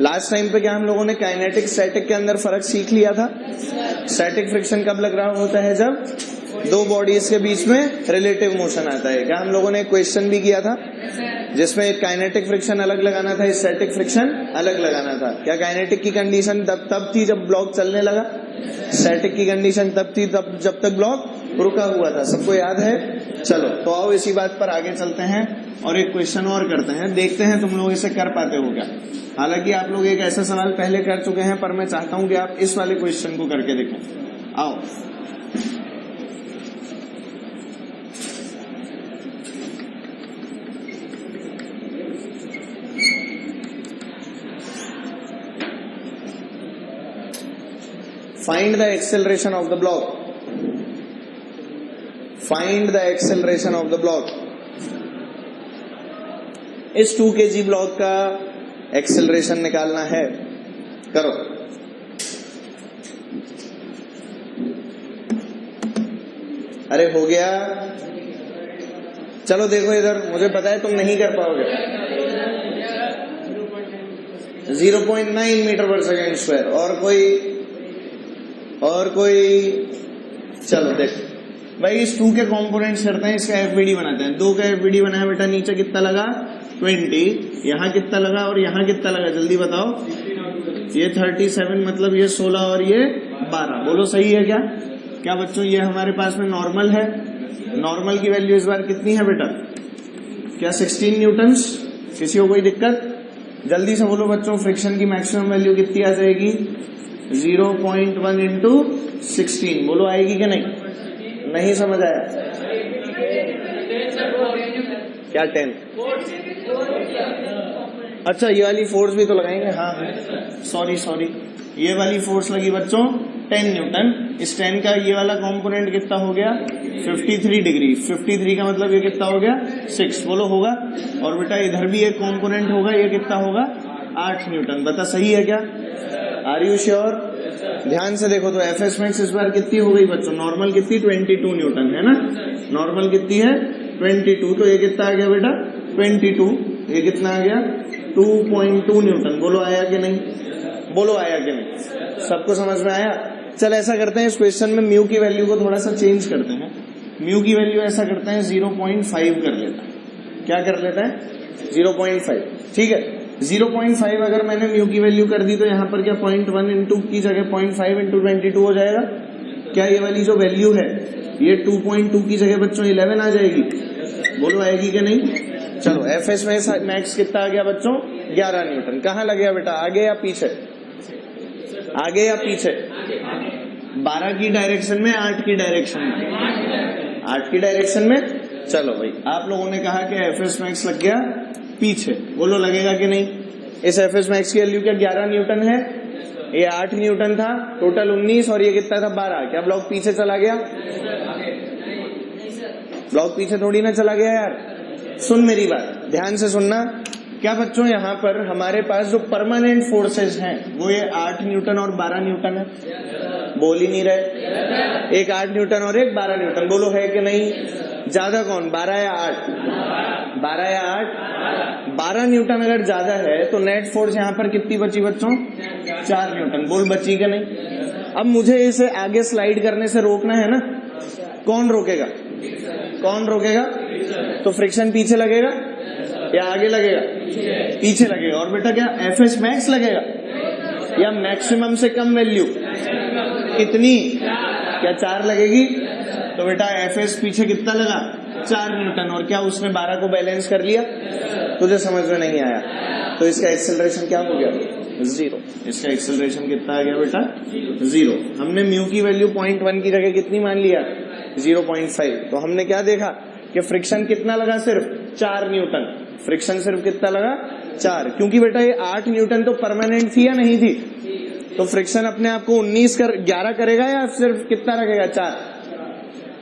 Last time पे क्या हम लोगों ने काइनेटिक स्टैटिक के अंदर फर्क सीख लिया था। स्टैटिक फ्रिक्शन कब लग रहा होता है? जब दो बॉडीज के बीच में रिलेटिव मोशन आता है। क्या हम लोगों ने एक क्वेश्चन भी किया था जिसमें काइनेटिक फ्रिक्शन अलग लगाना था, स्टैटिक फ्रिक्शन अलग लगाना था। क्या काइनेटिक की कंडीशन तब थी जब ब्लॉक चलने लगा, स्टैटिक की कंडीशन तब थी जब तक ब्लॉक रुका हुआ था। सबको याद है? चलो तो आओ इसी बात पर आगे चलते हैं और एक क्वेश्चन और करते हैं, देखते हैं तुम लोग इसे कर पाते हो क्या। हालांकि आप लोग एक ऐसा सवाल पहले कर चुके हैं, पर मैं चाहता हूं कि आप इस वाले क्वेश्चन को करके देखें। आओ find the acceleration of the block. Find the acceleration of the block. इस 2 kg ब्लॉक का एक्सेलरेशन निकालना है। करो। अरे हो गया। चलो देखो इधर, मुझे पता है तुम नहीं कर पाओगे। 0.9 मीटर पर सेकेंड स्क्वायर। और कोई चलो देखो भाई, इस 2 के कंपोनेंट्स करते हैं, इसका एफबीडी बनाते हैं। 2 का एफबीडी बना है बेटा, नीचे कितना लगा 20, यहाँ कितना लगा और यहाँ कितना लगा, जल्दी बताओ। ये 37 मतलब ये 16 और ये 12। बोलो सही है क्या? क्या बच्चों ये हमारे पास में नॉर्मल है? नॉर्मल की वैल्यू इस बार कितनी है बेटा? क्या 16 न्यूटन्स? किसी को कोई दिक्कत? जल्दी से बोलो बच्चों, फ्रिक्शन की मैक्सिमम वैल्यू कितनी आ जाएगी? 0.1 इंटू 16। बोलो आएगी कि नहीं? नहीं समझ आया? क्या 10? अच्छा ये वाली फोर्स भी तो लगाएंगे। हाँ सॉरी, ये वाली फोर्स लगी बच्चों 10 न्यूटन। इस 10 का ये वाला कंपोनेंट कितना हो गया? 53 डिग्री। 53 का मतलब ये कितना हो गया? 6। बोलो होगा। और बेटा इधर भी एक कंपोनेंट होगा, ये कितना होगा? 8 न्यूटन। बता सही है क्या? Are you sure? ध्यान से देखो तो एफएस मैक्स इस बार कितनी हो गई बच्चों? नॉर्मल कितनी? 22 न्यूटन है ना। नॉर्मल कितनी है? 22। तो ये कितना आ गया बेटा? 22। ये कितना आ गया? 2.2 न्यूटन। बोलो आया कि नहीं? बोलो आया कि नहीं? सबको समझ में आया? चल ऐसा करते हैं, इस क्वेश्चन में म्यू की वैल्यू को थोड़ा सा चेंज करते हैं। म्यू की वैल्यू ऐसा करते हैं 0.5 कर लेता है। क्या कर लेता है? 0.5। ठीक है। 0.5 अगर मैंने म्यू की वैल्यू कर दी तो यहाँ पर क्या 0.1 इंटू की जगह 0.5 इंटू 22 हो जाएगा? क्या ये वाली जो वैल्यू है ये 2.2 की जगह बच्चों 11 आ जाएगी? बोलो आएगी कि नहीं? चलो एफएस मैक्स कितना आ गया बच्चों? 11 न्यूटन। कहाँ लग गया बेटा? आगे या पीछे? आगे या पीछे? 12 की डायरेक्शन में, 8 की डायरेक्शन में? 8 की डायरेक्शन में। चलो भाई आप लोगों ने कहा कि एफएस मैक्स लग गया पीछे। बोलो लगेगा कि नहीं? इस एफएस मैक्स की वैल्यू क्या 11 न्यूटन है? ये 8 न्यूटन था, टोटल 19 और ये कितना था 12। क्या ब्लॉक पीछे चला गया? ब्लॉक पीछे थोड़ी ना चला गया यार। सुन मेरी बात, ध्यान से सुनना। क्या बच्चों यहाँ पर हमारे पास जो परमानेंट फोर्सेस हैं वो ये 8 न्यूटन और 12 न्यूटन है? बोल ही नहीं रहे। एक 8 न्यूटन और एक 12 न्यूटन। बोलो है कि नहीं? ज्यादा कौन, 12 या 8? 12 या 8? 12 न्यूटन अगर ज्यादा है तो नेट फोर्स यहाँ पर कितनी बची बच्चों? 4 न्यूटन। बोल बची कि नहीं? अब मुझे इसे आगे स्लाइड करने से रोकना है ना। कौन रोकेगा? कौन रोकेगा? तो फ्रिक्शन पीछे लगेगा या आगे लगेगा? पीछे लगेगा। और बेटा क्या एफएस मैक्स लगेगा या मैक्सिमम से कम वैल्यू? कितनी? क्या 4 लगेगी? तो बेटा एफएस पीछे कितना लगा? 4 न्यूटन। और क्या उसने 12 को बैलेंस कर लिया? तुझे समझ में नहीं आया? तो इसका एक्सेलरेशन क्या हो गया? 0। इसका एक्सेलरेशन कितना आ गया बेटा? 0। हमने म्यू की वैल्यू 0.1 की जगह कितनी मान लिया? 0.5। तो हमने क्या देखा कि फ्रिक्शन कितना लगा? सिर्फ 4 न्यूटन। फ्रिक्शन सिर्फ कितना लगा? 4। क्योंकि बेटा ये 8 न्यूटन तो परमानेंट थी या नहीं थी? तो फ्रिक्शन अपने आप को 11 करेगा या सिर्फ कितना रखेगा? 4।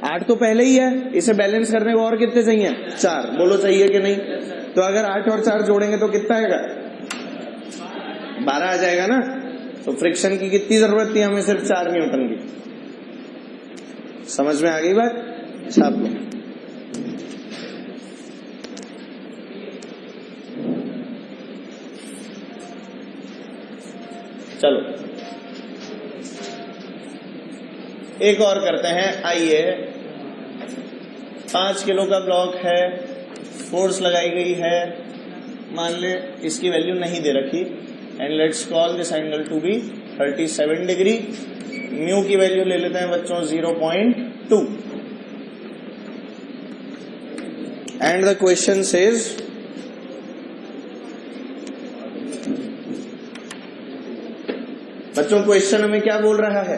8 तो पहले ही है, इसे बैलेंस करने को और कितने चाहिए? 4। बोलो चाहिए कि नहीं? तो अगर 8 और 4 जोड़ेंगे तो कितना आएगा? 12 आ जाएगा ना। तो फ्रिक्शन की कितनी जरूरत थी हमें? सिर्फ 4 न्यूटन की। समझ में आ गई बात? छाप लो। चलो एक और करते हैं। आइए 5 किलो का ब्लॉक है, फोर्स लगाई गई है, मान ले इसकी वैल्यू नहीं दे रखी, and let's call this angle to be 37 degree. Mu की वैल्यू ले लेते हैं बच्चों 0.2 एंड द क्वेश्चन सेज बच्चों क्वेश्चन हमें क्या बोल रहा है,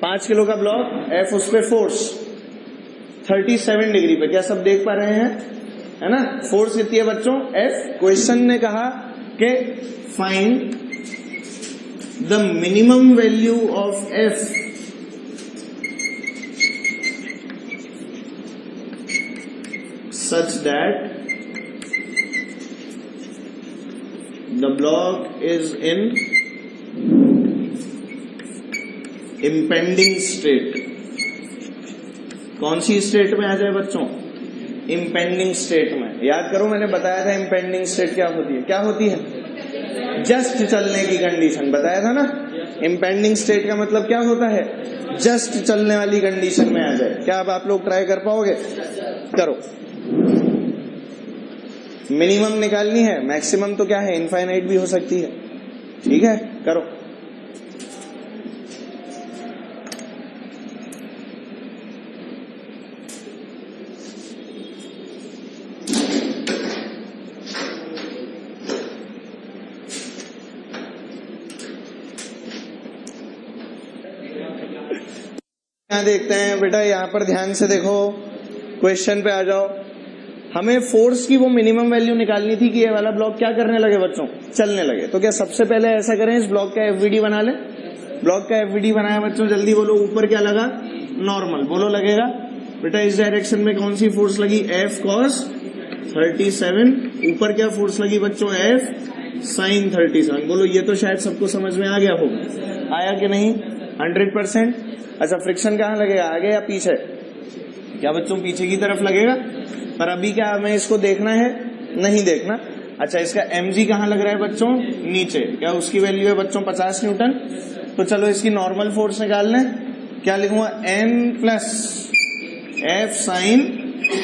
5 किलो का ब्लॉक, एफ उस पे फोर्स 37 डिग्री पे, क्या सब देख पा रहे हैं, है ना। फोर्स कितनी है बच्चों, एफ। क्वेश्चन ने कहा कि find the minimum value of F such that the block is in impending state. कौन सी स्टेट में आ जाए बच्चों, इम्पेंडिंग स्टेट में। याद करो मैंने बताया था इम्पेंडिंग स्टेट क्या होती है, क्या होती है, जस्ट चलने की कंडीशन, बताया था ना। इम्पेंडिंग स्टेट का मतलब क्या होता है, जस्ट चलने वाली कंडीशन में आ जाए। क्या अब आप लोग ट्राई कर पाओगे, करो। मिनिमम निकालनी है, मैक्सिमम तो क्या है, इनफाइनाइट भी हो सकती है, ठीक है, करो। यहाँ देखते हैं बेटा, यहाँ पर ध्यान से देखो, क्वेश्चन पे आ जाओ। हमें फोर्स की वो मिनिमम वैल्यू निकालनी थी कि ये वाला ब्लॉक क्या करने लगे बच्चों, चलने लगे। तो क्या सबसे पहले ऐसा करें, इस ब्लॉक का एफवीडी बना लें। ब्लॉक का एफवीडी बनाया बच्चों, जल्दी बोलो। ऊपर क्या लगा, नॉर्मल, बोलो लगेगा बेटा। इस डायरेक्शन में कौन सी फोर्स लगी, एफ कॉस 37। ऊपर क्या फोर्स लगी बच्चों, एफ साइन 37। बोलो ये तो शायद सबको समझ में आ गया होगा, आया कि नहीं, 100%। अच्छा फ्रिक्शन कहाँ लगेगा, आगे या पीछे, क्या बच्चों पीछे की तरफ लगेगा। पर अभी क्या हमें इसको देखना है, नहीं देखना। अच्छा इसका mg कहाँ लग रहा है बच्चों, नीचे। क्या उसकी वैल्यू है बच्चों 50 न्यूटन। तो चलो इसकी नॉर्मल फोर्स निकाल लें। क्या लिखूंगा, n plus F sine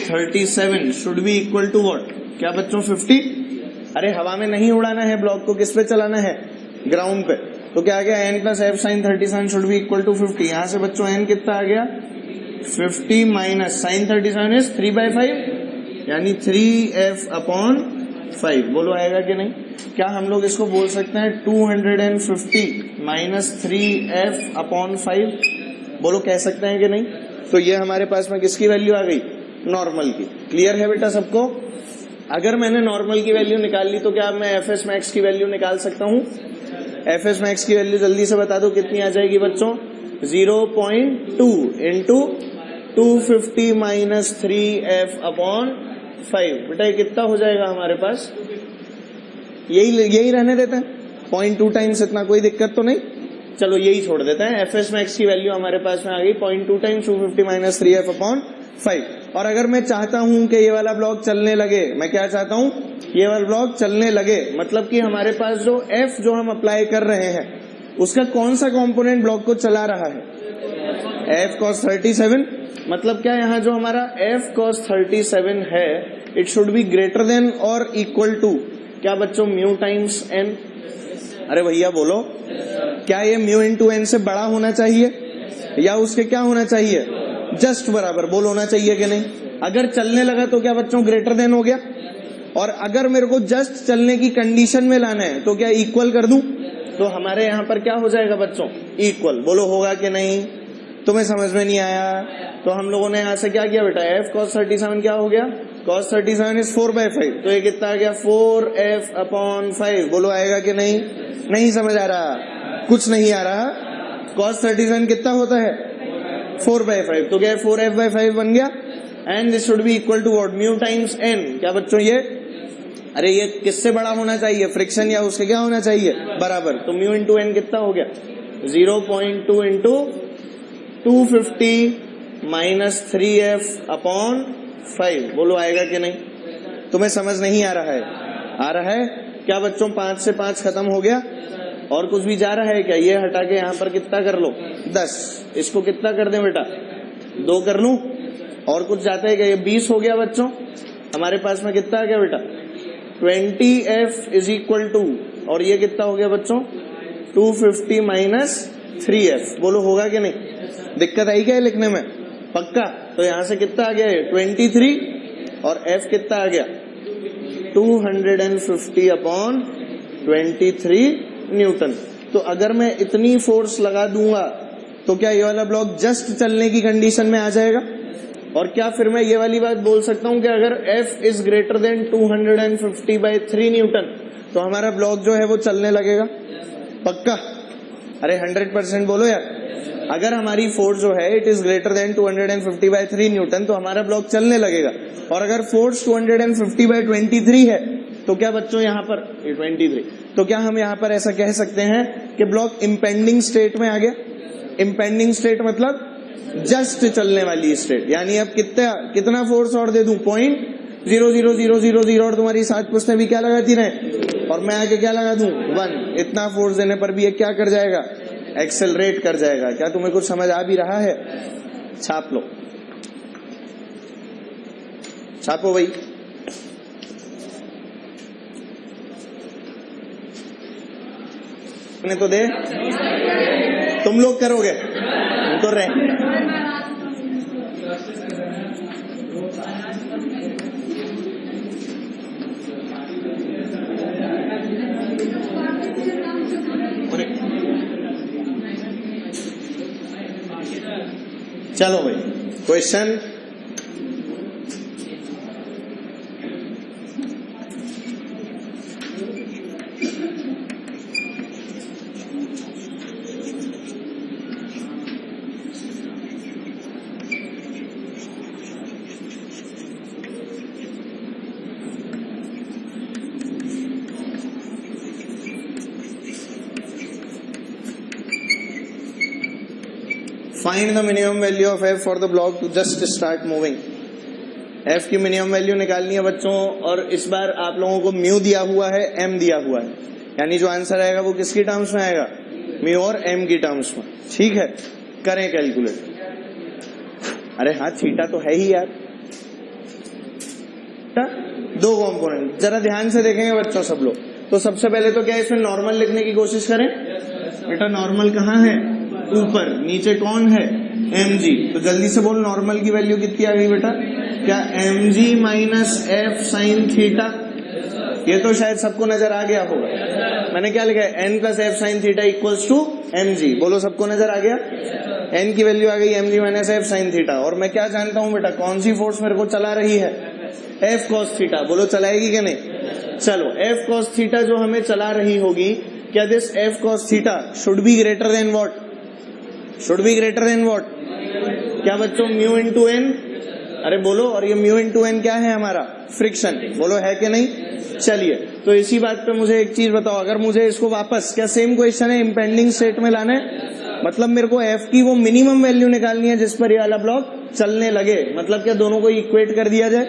37 should be equal to what, क्या बच्चों 50। अरे हवा में नहीं उड़ाना है ब्लॉक को, किस पे चलाना है, ग्राउंड पे। तो क्या आ गया, n plus F sine 37 should be equal to 50। यहां से बच्चों n कितना आ गया, 50 माइनस साइन 37 इज 3/5, यानी 3f अपॉन 5। बोलो आएगा कि नहीं। क्या हम लोग इसको बोल सकते हैं 250 माइनस 3f अपॉन 5, बोलो कह सकते हैं कि नहीं। तो ये हमारे पास में किसकी वैल्यू आ गई, नॉर्मल की। क्लियर है बेटा सबको। अगर मैंने नॉर्मल की वैल्यू निकाल ली तो क्या मैं एफ एस मैक्स की वैल्यू निकाल सकता हूँ। एफ एस मैक्स की वैल्यू जल्दी से बता दो कितनी आ जाएगी बच्चों, 0.2 इंटू 250 माइनस 3f अपॉन 5। बेटा ये कितना हो जाएगा हमारे पास, यही रहने देते हैं, 0.2 टाइम्स, इतना कोई दिक्कत तो नहीं। चलो यही छोड़ देते हैं। एफ एस मैक्स की वैल्यू हमारे पास में आ गई 0.2 टाइम्स 250 माइनस 3f अपॉन 5। और अगर मैं चाहता हूं कि ये वाला ब्लॉक चलने लगे, मैं क्या चाहता हूं, ये वाला ब्लॉक चलने लगे, मतलब कि हमारे पास जो f जो हम अप्लाई कर रहे हैं उसका कौन सा कंपोनेंट ब्लॉक को चला रहा है, f cos 37। मतलब क्या यहाँ जो हमारा f cos 37 है, it should be greater then और इक्वल टू क्या बच्चों, म्यू टाइम्स n। अरे भैया बोलो, क्या ये म्यू इंटू एन से बड़ा होना चाहिए या उसके क्या होना चाहिए, जस्ट बराबर। बोल होना चाहिए कि नहीं। अगर चलने लगा तो क्या बच्चों ग्रेटर देन हो गया, और अगर मेरे को जस्ट चलने की कंडीशन में लाना है तो क्या इक्वल कर दूं, तो हमारे यहाँ पर क्या हो जाएगा बच्चों, इक्वल। बोलो होगा कि नहीं, तुम्हें समझ में नहीं आया। तो हम लोगों ने यहाँ से क्या किया बेटा, f cos 37 क्या हो गया, cos 37 इज 4/5। तो ये कितना आ गया, 4f अपॉन 5। बोलो आएगा कि नहीं, नहीं समझ आ रहा, कुछ नहीं आ रहा। cos 37 कितना होता है, 4/5। तो क्या 4f/5 बन गया, and this should be equal to what, mu times n। क्या बच्चों ये, अरे ये किससे बड़ा होना चाहिए, फ्रिक्शन या उसके क्या होना चाहिए, बराबर। तो म्यू इंटू एन कितना हो गया, 0.2 इंटू 250 माइनस 3f अपॉन 5। बोलो आएगा कि नहीं, तुम्हें समझ नहीं आ रहा है, आ रहा है क्या बच्चों। 5 से 5 खत्म हो गया, और कुछ भी जा रहा है क्या? ये हटा के यहाँ पर कितना कर लो 10, इसको कितना कर दें बेटा 2 कर लूं, और कुछ जाता है क्या? ये 20 हो गया बच्चों, हमारे पास में कितना आ गया बेटा 20f इज इक्वल टू, और ये कितना हो गया बच्चों 250 माइनस 3f। बोलो होगा कि नहीं? दिक्कत आई क्या है लिखने में? पक्का? तो यहां से कितना आ गया है 23 और f कितना आ गया 250/23 न्यूटन। तो अगर मैं इतनी फोर्स लगा दूंगा तो क्या ये वाला ब्लॉक जस्ट चलने की कंडीशन में आ जाएगा? और क्या फिर मैं ये वाली बात बोल सकता हूं कि अगर f is greater than 250/3 Newton तो हमारा ब्लॉक जो है वो चलने लगेगा? पक्का? अरे 100% बोलो यार। अगर हमारी फोर्स जो है it is greater than 250/3 Newton तो हमारा ब्लॉक चलने लगेगा। और अगर फोर्स 250/23 है तो क्या बच्चों यहाँ पर 23, तो क्या हम यहाँ पर ऐसा कह सकते हैं कि ब्लॉक इम्पेंडिंग स्टेट में आ गया? इम्पेंडिंग स्टेट मतलब जस्ट चलने वाली स्टेट, यानी अब कितना फोर्स और दे दूं 0.00000 और तुम्हारी 7 पुश्तें भी क्या लगाती रहे, और मैं आके क्या लगा दूं 1। इतना फोर्स देने पर भी ये क्या कर जाएगा? एक्सेलरेट कर जाएगा। क्या तुम्हें कुछ समझ आ भी रहा है? छाप लो, छापो भाई। तो दे, तुम लोग करोगे तो रहे। चलो भाई question find the minimum value of f for the block to just start moving. f की मिनिमम वैल्यू निकालनी है बच्चों, और इस बार आप लोगों को म्यू दिया हुआ है, m दिया हुआ है, यानी जो आंसर आएगा वो किसकी टर्म्स में आएगा? म्यू और m की टर्म्स में। ठीक है, करें कैलकुलेट। अरे हाँ, थीटा तो है ही यार, 2 कॉम्पोनेंट। जरा ध्यान से देखेंगे बच्चों सब लोग। तो सबसे पहले तो क्या इसमें नॉर्मल लिखने की कोशिश करें? बेटा नॉर्मल कहाँ है? ऊपर। नीचे कौन है? mg। तो जल्दी से बोल नॉर्मल की वैल्यू कितनी आ गई बेटा? क्या mg minus f sine theta. ये तो शायद सबको नजर आ गया होगा। मैंने क्या लिखा है? n plus f sine theta equals to mg। बोलो सबको नजर आ गया? n की वैल्यू आ गई mg minus f sine theta. और मैं क्या जानता हूं बेटा, कौन सी फोर्स मेरे को चला रही है? f cos theta. बोलो चलाएगी कि नहीं? चलो f cos थीटा जो हमें चला रही होगी, क्या this f cos theta should be greater than what? Should be greater than what? क्या बच्चों? Mu into N. अरे बोलो, और ये म्यू इंटू एन क्या है हमारा? फ्रिक्शन। बोलो है कि नहीं? चलिए, तो इसी बात पे मुझे एक चीज बताओ, अगर मुझे इसको वापस, क्या सेम क्वेश्चन है, इम्पेंडिंग स्टेट में लाना है, मतलब मेरे को f की वो मिनिमम वैल्यू निकालनी है जिस पर ये वाला ब्लॉक चलने लगे, मतलब क्या दोनों को इक्वेट कर दिया जाए।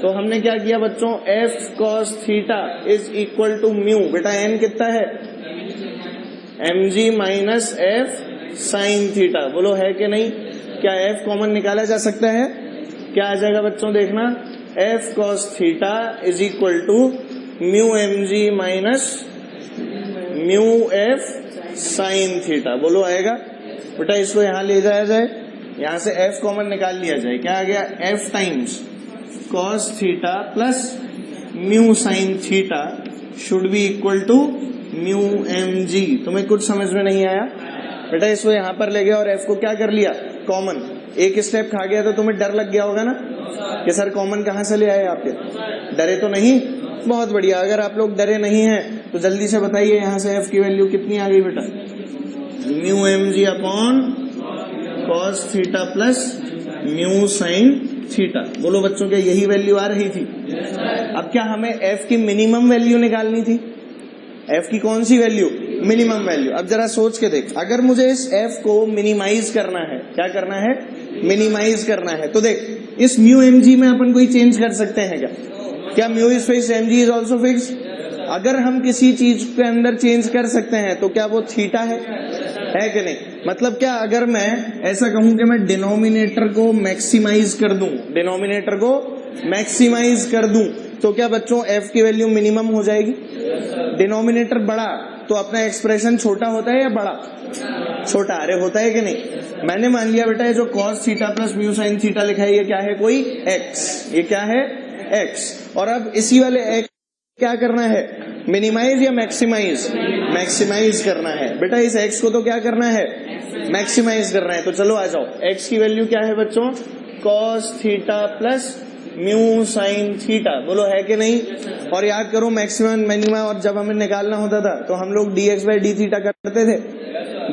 तो हमने क्या किया बच्चों, f cos theta is equal to mu. बेटा n कितना है? mg minus f sine theta. बोलो है कि नहीं? क्या f कॉमन निकाला जा सकता है? क्या आ जाएगा बच्चों? देखना, f cos theta is equal to mu mg minus mu f sine theta. बोलो आएगा? बेटा इसको यहां ले जाया जाए, यहां से f कॉमन निकाल लिया जाए। क्या आ गया? f times cos theta plus mu sine theta should be equal to mu mg। तुम्हें कुछ समझ में नहीं आया? बेटा इसको यहां पर ले गया और f को क्या कर लिया? कॉमन। एक स्टेप खा गया तो तुम्हें डर लग गया होगा ना कि सर कॉमन कहां से ले आए आपके? डरे तो नहीं? बहुत बढ़िया। अगर आप लोग डरे नहीं हैं तो जल्दी से बताइए यहां से f की वैल्यू कितनी आ गई बेटा? Mu mg upon cos theta plus mu sine theta. बोलो बच्चों क्या यही वैल्यू आ रही थी? अब क्या हमें f की मिनिमम वैल्यू निकालनी थी? f की कौन सी वैल्यू? Minimum value. अब जरा सोच के देख, अगर मुझे इस f को मिनिमाइज करना है, क्या करना है? मिनिमाइज करना है। तो देख, इस म्यू mg में अपन कोई चेंज कर सकते हैं क्या? क्या mu is fix, mg is also fix? अगर हम किसी चीज के अंदर चेंज कर सकते हैं तो क्या वो थीटा है कि नहीं? मतलब क्या अगर मैं ऐसा कहूं कि मैं डिनोमिनेटर को मैक्सिमाइज कर दूं, डिनोमिनेटर को मैक्सिमाइज कर दूं, तो क्या बच्चों f की वैल्यू मिनिमम हो जाएगी? डिनोमिनेटर बड़ा तो अपना एक्सप्रेशन छोटा होता है या बड़ा? छोटा। अरे होता है कि नहीं? मैंने मान लिया बेटा ये जो cos theta plus mu sine theta लिखा है ये क्या है? कोई x। ये क्या है? x। और अब इसी वाले x क्या करना है? मिनिमाइज या मैक्सिमाइज? मैक्सिमाइज करना है। बेटा इस x को तो क्या करना है? मैक्सिमाइज करना है। तो चलो आ जाओ, x की वैल्यू क्या है बच्चों? cos theta plus mu sine theta. बोलो है कि नहीं? और याद करो मैक्सिमम मिनिमा और जब हमें निकालना होता था तो हम लोग dx बाई डी थीटा करते थे,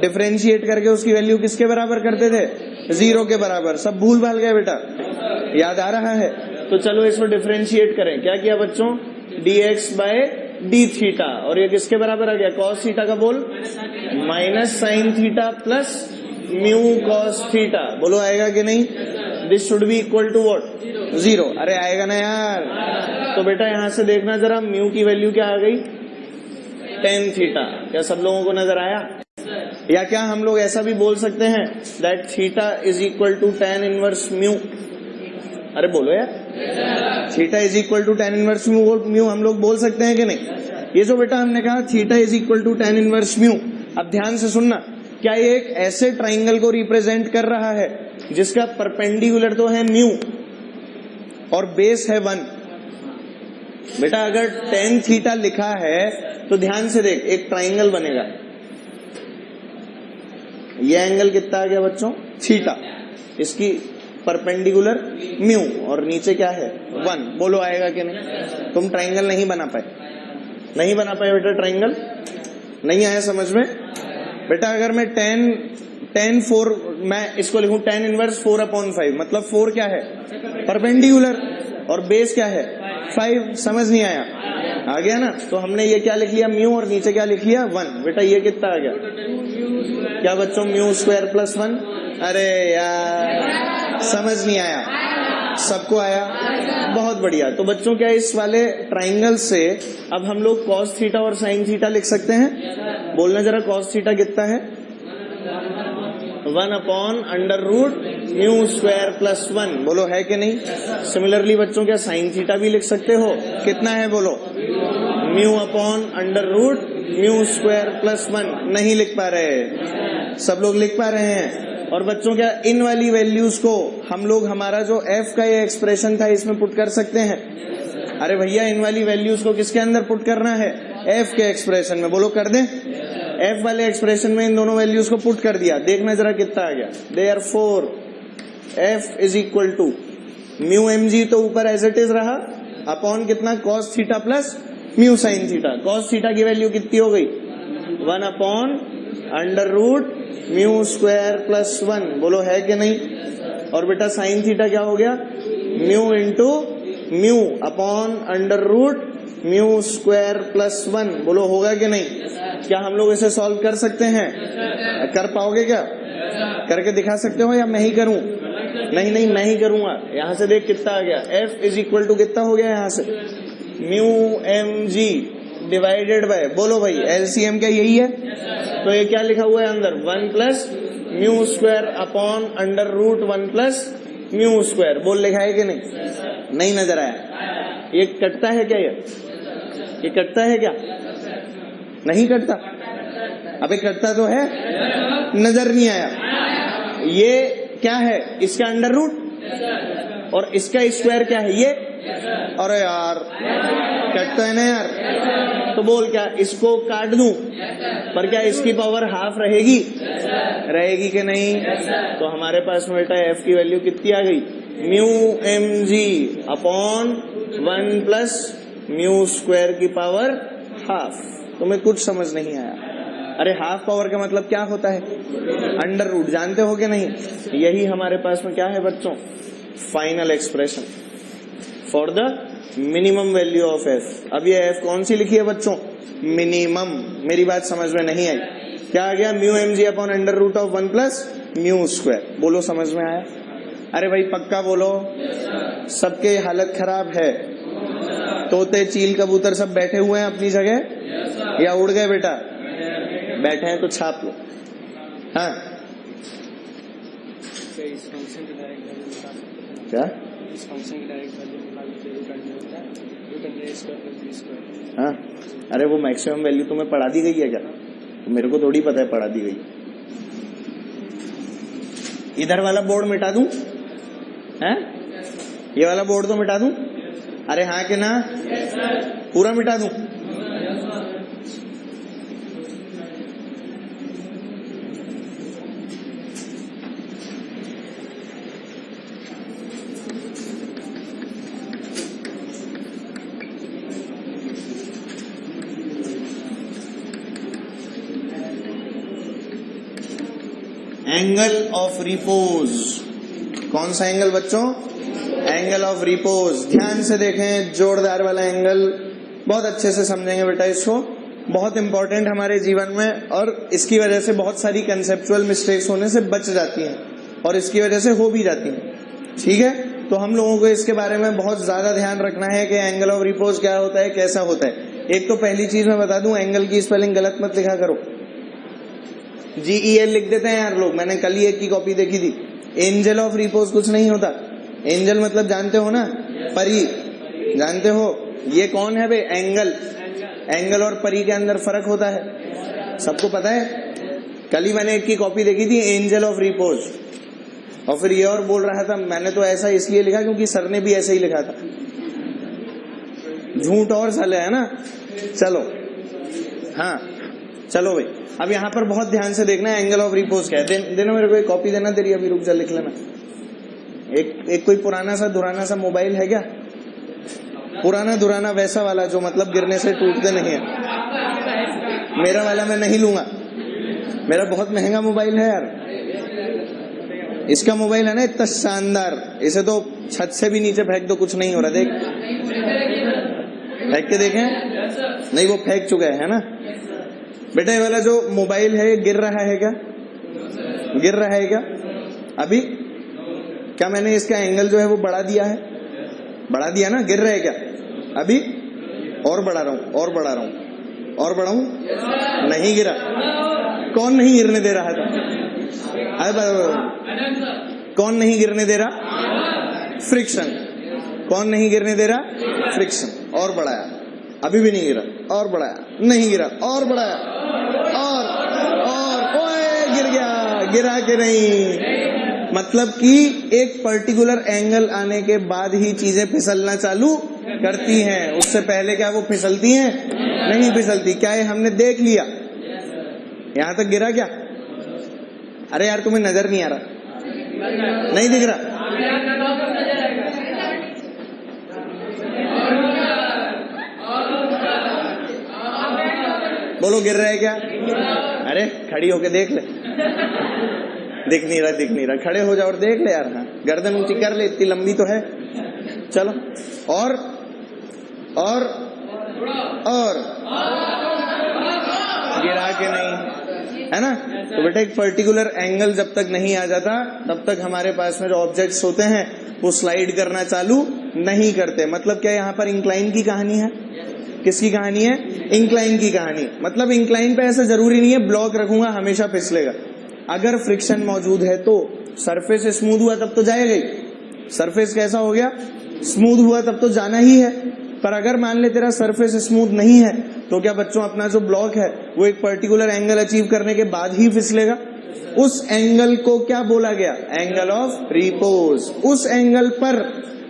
डिफरेंशिएट करके उसकी वैल्यू किसके बराबर करते थे? 0 के बराबर। सब भूल भाल गए बेटा? याद आ रहा है? तो चलो इसको डिफरेंशिएट करें। क्या किया बच्चों? dx बाय डी थीटा, और ये किसके बराबर आ गया? cos थीटा का बोल minus sine theta plus mu cos theta. बोलो आएगा कि नहीं? This should be equal to what? 0। अरे आएगा ना यार? तो बेटा यहां से देखना जरा, म्यू की वैल्यू क्या आ गई? tan theta. क्या सब लोगों को नजर आया? या क्या हम लोग ऐसा भी बोल सकते हैं that theta is equal to tan inverse mu? अरे बोलो यार, theta is equal to tan inverse mu हम लोग बोल सकते हैं कि नहीं? ये जो बेटा हमने कहा theta is equal to tan inverse mu, अब ध्यान से सुनना, क्या ये एक ऐसे ट्राइंगल को रिप्रेजेंट कर रहा है जिसका परपेंडिकुलर तो है म्यू और बेस है 1? बेटा अगर tan थीटा लिखा है तो ध्यान से देख, एक ट्राइंगल बनेगा। ये एंगल कितना आ गया बच्चों? थीटा। इसकी परपेंडिकुलर म्यू और नीचे क्या है? 1। बोलो आएगा कि नहीं? तुम ट्राइंगल नहीं बना पाए? नहीं बना पाए बेटा ट्राइंगल? नहीं आया समझ में? बेटा अगर मैं tan 4 मैं इसको लिखूं tan इनवर्स 4/5, मतलब 4 क्या है? परपेंडिकुलर, और बेस क्या है? 5। समझ नहीं आया? आ गया ना? तो हमने ये क्या लिख लिया? म्यू, और नीचे क्या लिख लिया? 1। बेटा ये कितना आ गया? क्या बच्चों? Mu square plus 1। अरे यार समझ नहीं आया? सबको आया? बहुत बढ़िया। तो बच्चों क्या इस वाले ट्राइंगल से अब हम लोग cos थीटा और sin थीटा लिख सकते हैं? बोलना जरा, cos थीटा कितना है? 1/√म्यू स्क्वायर प्लस 1। बोलो है कि नहीं? सिमिलरली बच्चों क्या sin थीटा भी लिख सकते हो? कितना है बोलो? μ/√म्यू स्क्वायर प्लस 1। नहीं लिख पा रहे? सब लोग लिख पा रहे हैं? और बच्चों क्या इन वाली वैल्यूज को हम लोग हमारा जो f का ये एक्सप्रेशन था इसमें पुट कर सकते हैं? अरे भैया इन वाली वैल्यूज को किसके अंदर पुट करना है? f के एक्सप्रेशन में। बोलो कर दें? f वाले एक्सप्रेशन में इन दोनों वैल्यूज को पुट कर दिया। देखना जरा कितना आ गया। Therefore f is equal to mu mg तो ऊपर एज इट इज रहा, अपॉन कितना? cos theta plus mu sine theta. cos theta की वैल्यू कितनी हो गई? 1/√म्यू स्क्वायर प्लस 1। बोलो है कि नहीं? और बेटा साइन थीटा क्या हो गया? Mu into mu upon √mu square plus 1। बोलो होगा कि नहीं? क्या हम लोग इसे सॉल्व कर सकते हैं? कर पाओगे क्या? करके दिखा सकते हो या मैं ही करूं? नहीं मैं ही करूंगा। यहां से देख कितना आ गया? f इज इक्वल टू कितना हो गया यहां से? म्यू mg डिवाइडेड बाय, बोलो भाई एलसीएम क्या यही है? तो ये क्या लिखा हुआ है अंदर? 1 plus mu square upon √1 plus mu square. बोल लिखा है कि नहीं? नहीं नजर आया? ये कटता है क्या? ये कटता है क्या? नहीं कटता? अबे कटता तो है, नजर नहीं आया। ये क्या है? इसका अंडर रूट और इसका स्क्वायर क्या है? ये। अरे यार कटता है ना यार? तो बोल क्या इसको काट दूं, पर क्या इसकी पावर हाफ रहेगी? रहेगी कि नहीं? तो हमारे पास में बेटा f की वैल्यू कितनी आ गई? Mu mg upon 1 plus mu square की पावर हाफ। तुम्हें कुछ समझ नहीं आया? अरे हाफ पावर का मतलब क्या होता है? Under root. जानते हो कि नहीं? यही हमारे पास में क्या है बच्चों? Final expression for the minimum value of f। अब ये f कौन सी लिखी है बच्चों? मिनिमम। मेरी बात समझ में नहीं आई? क्या आ गया? Mu mg upon √1 plus mu square. बोलो समझ में आया? अरे भाई पक्का बोलो, सबके हालत खराब है? तोते चील कबूतर सब बैठे हुए हैं अपनी जगह या उड़ गए बेटा? बैठे हैं तो छाप लो। हाँ क्या? इस फंक्शन की डायरेक्ट वैल्यू निकालने के लिए करना होता है रूट अंडर ए स्क्वायर प्लस बी स्क्वायर। हाँ, अरे वो मैक्सिमम वैल्यू तुम्हें पढ़ा दी गई है क्या? तो मेरे को थोड़ी पता है पढ़ा दी गई। इधर वाला बोर्ड मिटा दूं? हैं? ये वाला बोर्ड तो मिटा दूं? अरे हाँ कि ना? पूरा मिटा दूं? एंगल ऑफ रिपोज, कौन सा एंगल बच्चों? Angle of repose. ध्यान से देखें, जोरदार वाला एंगल, बहुत अच्छे से समझेंगे बेटा इसको, बहुत इंपॉर्टेंट हमारे जीवन में, और इसकी वजह से बहुत सारी कंसेप्चुअल मिस्टेक्स होने से बच जाती हैं और इसकी वजह से हो भी जाती हैं। ठीक है, तो हम लोगों को इसके बारे में बहुत ज्यादा ध्यान रखना है कि एंगल ऑफ रिपोज क्या होता है, कैसा होता है। एक तो पहली चीज मैं बता दूं, एंगल की स्पेलिंग गलत मत लिखा करो। GEL लिख देते हैं यार लोग, मैंने कल ही एक की कॉपी देखी थी। एंजल ऑफ रिपोज कुछ नहीं होता। एंजल मतलब जानते हो ना, परी, जानते हो? ये कौन है बे? एंगल। एंगल और परी के अंदर फर्क होता है, सबको पता है। कल ही मैंने एक की कॉपी देखी थी, एंजल ऑफ रिपोज, और फिर ये और बोल रहा था मैंने तो ऐसा इसलिए लिखा क्योंकि सर ने भी ऐसे ही लिखा था। झूठ और साले है ना। चलो हाँ, चलो भाई, अब यहाँ पर बहुत ध्यान से देखना है एंगल ऑफ रिपोज क्या है। देना मेरे को एक कॉपी देना तेरी, अभी रुक जा, लिख लेना। एक कोई पुराना सा दुराना सा मोबाइल है क्या? पुराना दुराना वैसा वाला जो मतलब गिरने से टूटते नहीं है। मेरा वाला मैं नहीं लूंगा, मेरा बहुत महंगा मोबाइल है यार। इसका मोबाइल है ना इतना शानदार, इसे तो छत से भी नीचे फेंक दो कुछ नहीं हो रहा। देख, फेंक के देखें, नहीं वो फेंक चुका है ना बेटा। ये वाला जो मोबाइल है ये गिर रहा है क्या? गिर रहा है क्या अभी? क्या मैंने इसका एंगल जो है वो बढ़ा दिया है? बढ़ा दिया ना? गिर रहा है क्या अभी? और बढ़ा रहा हूं, और बढ़ा रहा हूं, और बढ़ाऊं, नहीं गिरा। कौन नहीं गिरने दे रहा था? कौन नहीं गिरने दे रहा? फ्रिक्शन। कौन नहीं गिरने दे रहा? फ्रिक्शन। और बढ़ाया, अभी भी नहीं गिरा, और बढ़ाया, नहीं गिरा, और बढ़ाया, और ओए गिर गया। गिरा कि नहीं? मतलब कि एक पर्टिकुलर एंगल आने के बाद ही चीजें फिसलना चालू करती हैं, उससे पहले क्या वो फिसलती हैं? नहीं फिसलती। क्या ये हमने देख लिया? यहां तक गिरा क्या? अरे यार तुम्हें नजर नहीं आ रहा? नहीं दिख रहा? बोलो गिर रहा है क्या? अरे खड़ी होके देख ले। दिख नहीं रहा, दिख नहीं रहा। खड़े हो जाओ और देख ले यार। हाँ, गर्दन ऊंची कर ले, इतनी लंबी तो है। चलो, और गिरा के नहीं, है ना? तो बेटा एक पर्टिकुलर एंगल जब तक नहीं आ जाता तब तक हमारे पास में जो ऑब्जेक्ट्स होते हैं वो स्लाइड करना चालू नहीं करते। मतलब क्या यहाँ पर इंक्लाइन की कहानी है? किसकी कहानी है? इंक्लाइन की कहानी। मतलब इंक्लाइन पे ऐसा जरूरी नहीं है ब्लॉक रखूंगा हमेशा फिसलेगा। अगर फ्रिक्शन मौजूद है तो सरफेस स्मूथ हुआ तब तो जाएगा ही। सरफेस कैसा हो गया? स्मूथ हुआ तब तो जाना ही है। पर अगर मान ले तेरा सरफेस स्मूथ नहीं है तो क्या बच्चों अपना जो ब्लॉक है वो एक पर्टिकुलर एंगल अचीव करने के बाद ही फिसलेगा? उस एंगल को क्या बोला गया? Angle of repose. उस एंगल पर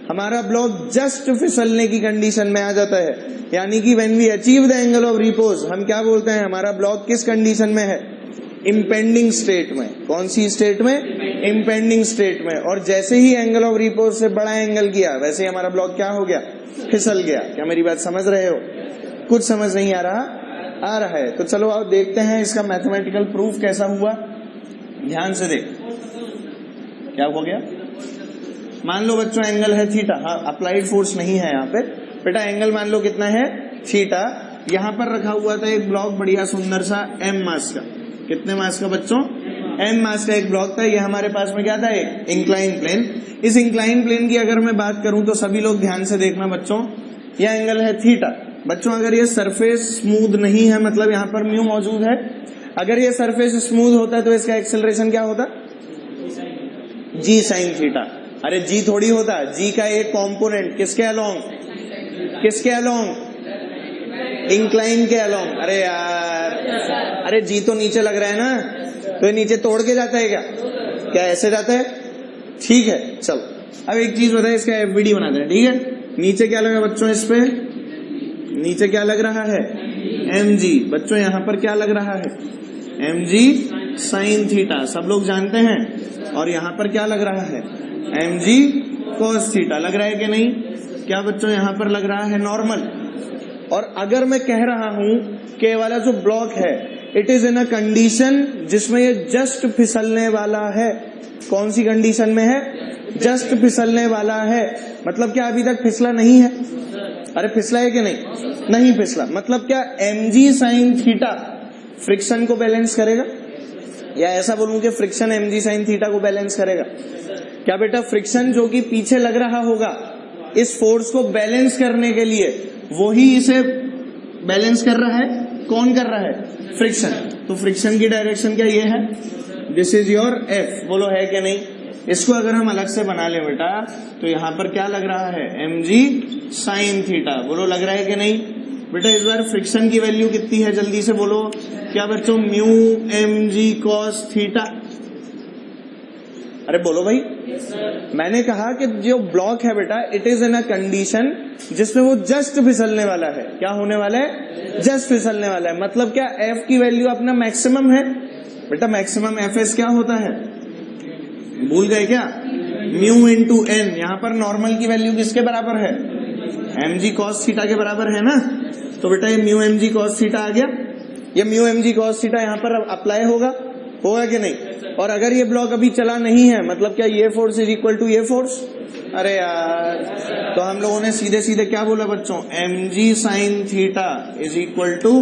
हमारा ब्लॉक जस्ट फिसलने की कंडीशन में आ जाता है। यानी कि when we achieve the angle of repose, हम क्या बोलते हैं? हमारा ब्लॉक किस कंडीशन में है? इम्पेंडिंग स्टेट में। कौन सी स्टेट में? इम्पेंडिंग स्टेट में। और जैसे ही एंगल ऑफ रिपोज से बड़ा एंगल किया वैसे ही हमारा ब्लॉक क्या हो गया? फिसल गया। क्या मेरी बात समझ रहे हो? कुछ समझ नहीं आ रहा? आ रहा है। तो चलो आओ देखते हैं इसका मैथमेटिकल प्रूफ कैसा हुआ। ध्यान से देख, क्या हो गया? मान लो बच्चों एंगल है थीटा। हाँ, अप्लाइड फोर्स नहीं है यहाँ पे बेटा। एंगल मान लो कितना है? थीटा। यहाँ पर रखा हुआ था एक ब्लॉक बढ़िया सुंदर सा m मास का। कितने मास का बच्चों? m मास का एक ब्लॉक था। ये हमारे पास में क्या था? एक इंक्लाइन प्लेन। इस इंक्लाइन प्लेन की अगर मैं बात करूं तो सभी लोग ध्यान से देखना बच्चों, यह एंगल है थीटा। बच्चों अगर ये सरफेस स्मूथ नहीं है मतलब यहाँ पर म्यू मौजूद है। अगर ये सरफेस स्मूथ होता है तो इसका एक्सेलरेशन क्या होता? जी साइन थीटा। अरे जी थोड़ी होता, जी का एक कंपोनेंट किसके अलोंग, किसके अलोंग, इंक्लाइन के अलोंग। अरे यार, अरे जी तो नीचे लग रहा है ना, तो ये नीचे तोड़ के जाता है क्या? क्या ऐसे जाता है? ठीक है, चलो अब एक चीज बताए, इसका एफबीडी बनाते हैं। ठीक है, नीचे क्या लगा बच्चों, इस पे नीचे क्या लग रहा है? mg। बच्चों यहाँ पर क्या लग रहा है? mg साइन थीटा, सब लोग जानते हैं। और यहाँ पर क्या लग रहा है? mg cos theta. लग रहा है कि नहीं? क्या बच्चों यहाँ पर लग रहा है नॉर्मल। और अगर मैं कह रहा हूं कि ये वाला जो ब्लॉक है it is in a condition जिसमें ये जस्ट फिसलने वाला है। कौन सी कंडीशन में है? जस्ट फिसलने वाला है। मतलब क्या अभी तक फिसला नहीं है? अरे फिसला है कि नहीं? नहीं फिसला। मतलब क्या mg साइन थीटा फ्रिक्शन को बैलेंस करेगा? या ऐसा बोलूं कि फ्रिक्शन mg साइन थीटा को बैलेंस करेगा? क्या बेटा फ्रिक्शन जो कि पीछे लग रहा होगा इस फोर्स को बैलेंस करने के लिए, वही इसे बैलेंस कर रहा है। कौन कर रहा है? फ्रिक्शन। तो फ्रिक्शन की डायरेक्शन क्या ये है? This is your F। बोलो है कि नहीं? इसको अगर हम अलग से बना लें बेटा तो यहाँ पर क्या लग रहा है? mg sine theta. बोलो लग रहा है कि नहीं? बेटा इस बार फ्रिक्शन की वैल्यू कितनी है जल्दी से बोलो। क्या बच्चों? Mu mg cos theta. अरे बोलो भाई। मैंने कहा कि जो ब्लॉक है बेटा it is in a condition जिसमें वो जस्ट फिसलने वाला है। क्या होने वाला है? जस्ट फिसलने वाला है। मतलब क्या F की वैल्यू अपना मैक्सिमम है? बेटा मैक्सिमम Fs क्या होता है? भूल गए क्या? Mu into N. यहाँ पर नॉर्मल की वैल्यू किसके बराबर है? mg cos थीटा के बराबर है ना। तो बेटा ये म्यू mg cos थीटा आ गया। ये म्यू mg cos थीटा यहाँ पर अप्लाई होगा, होगा कि नहीं? और अगर ये ब्लॉक अभी चला नहीं है मतलब क्या ये फोर्स इज इक्वल टू ये फोर्स? अरे यार, तो हम लोगों ने सीधे सीधे क्या बोला बच्चों? mg sine theta is equal to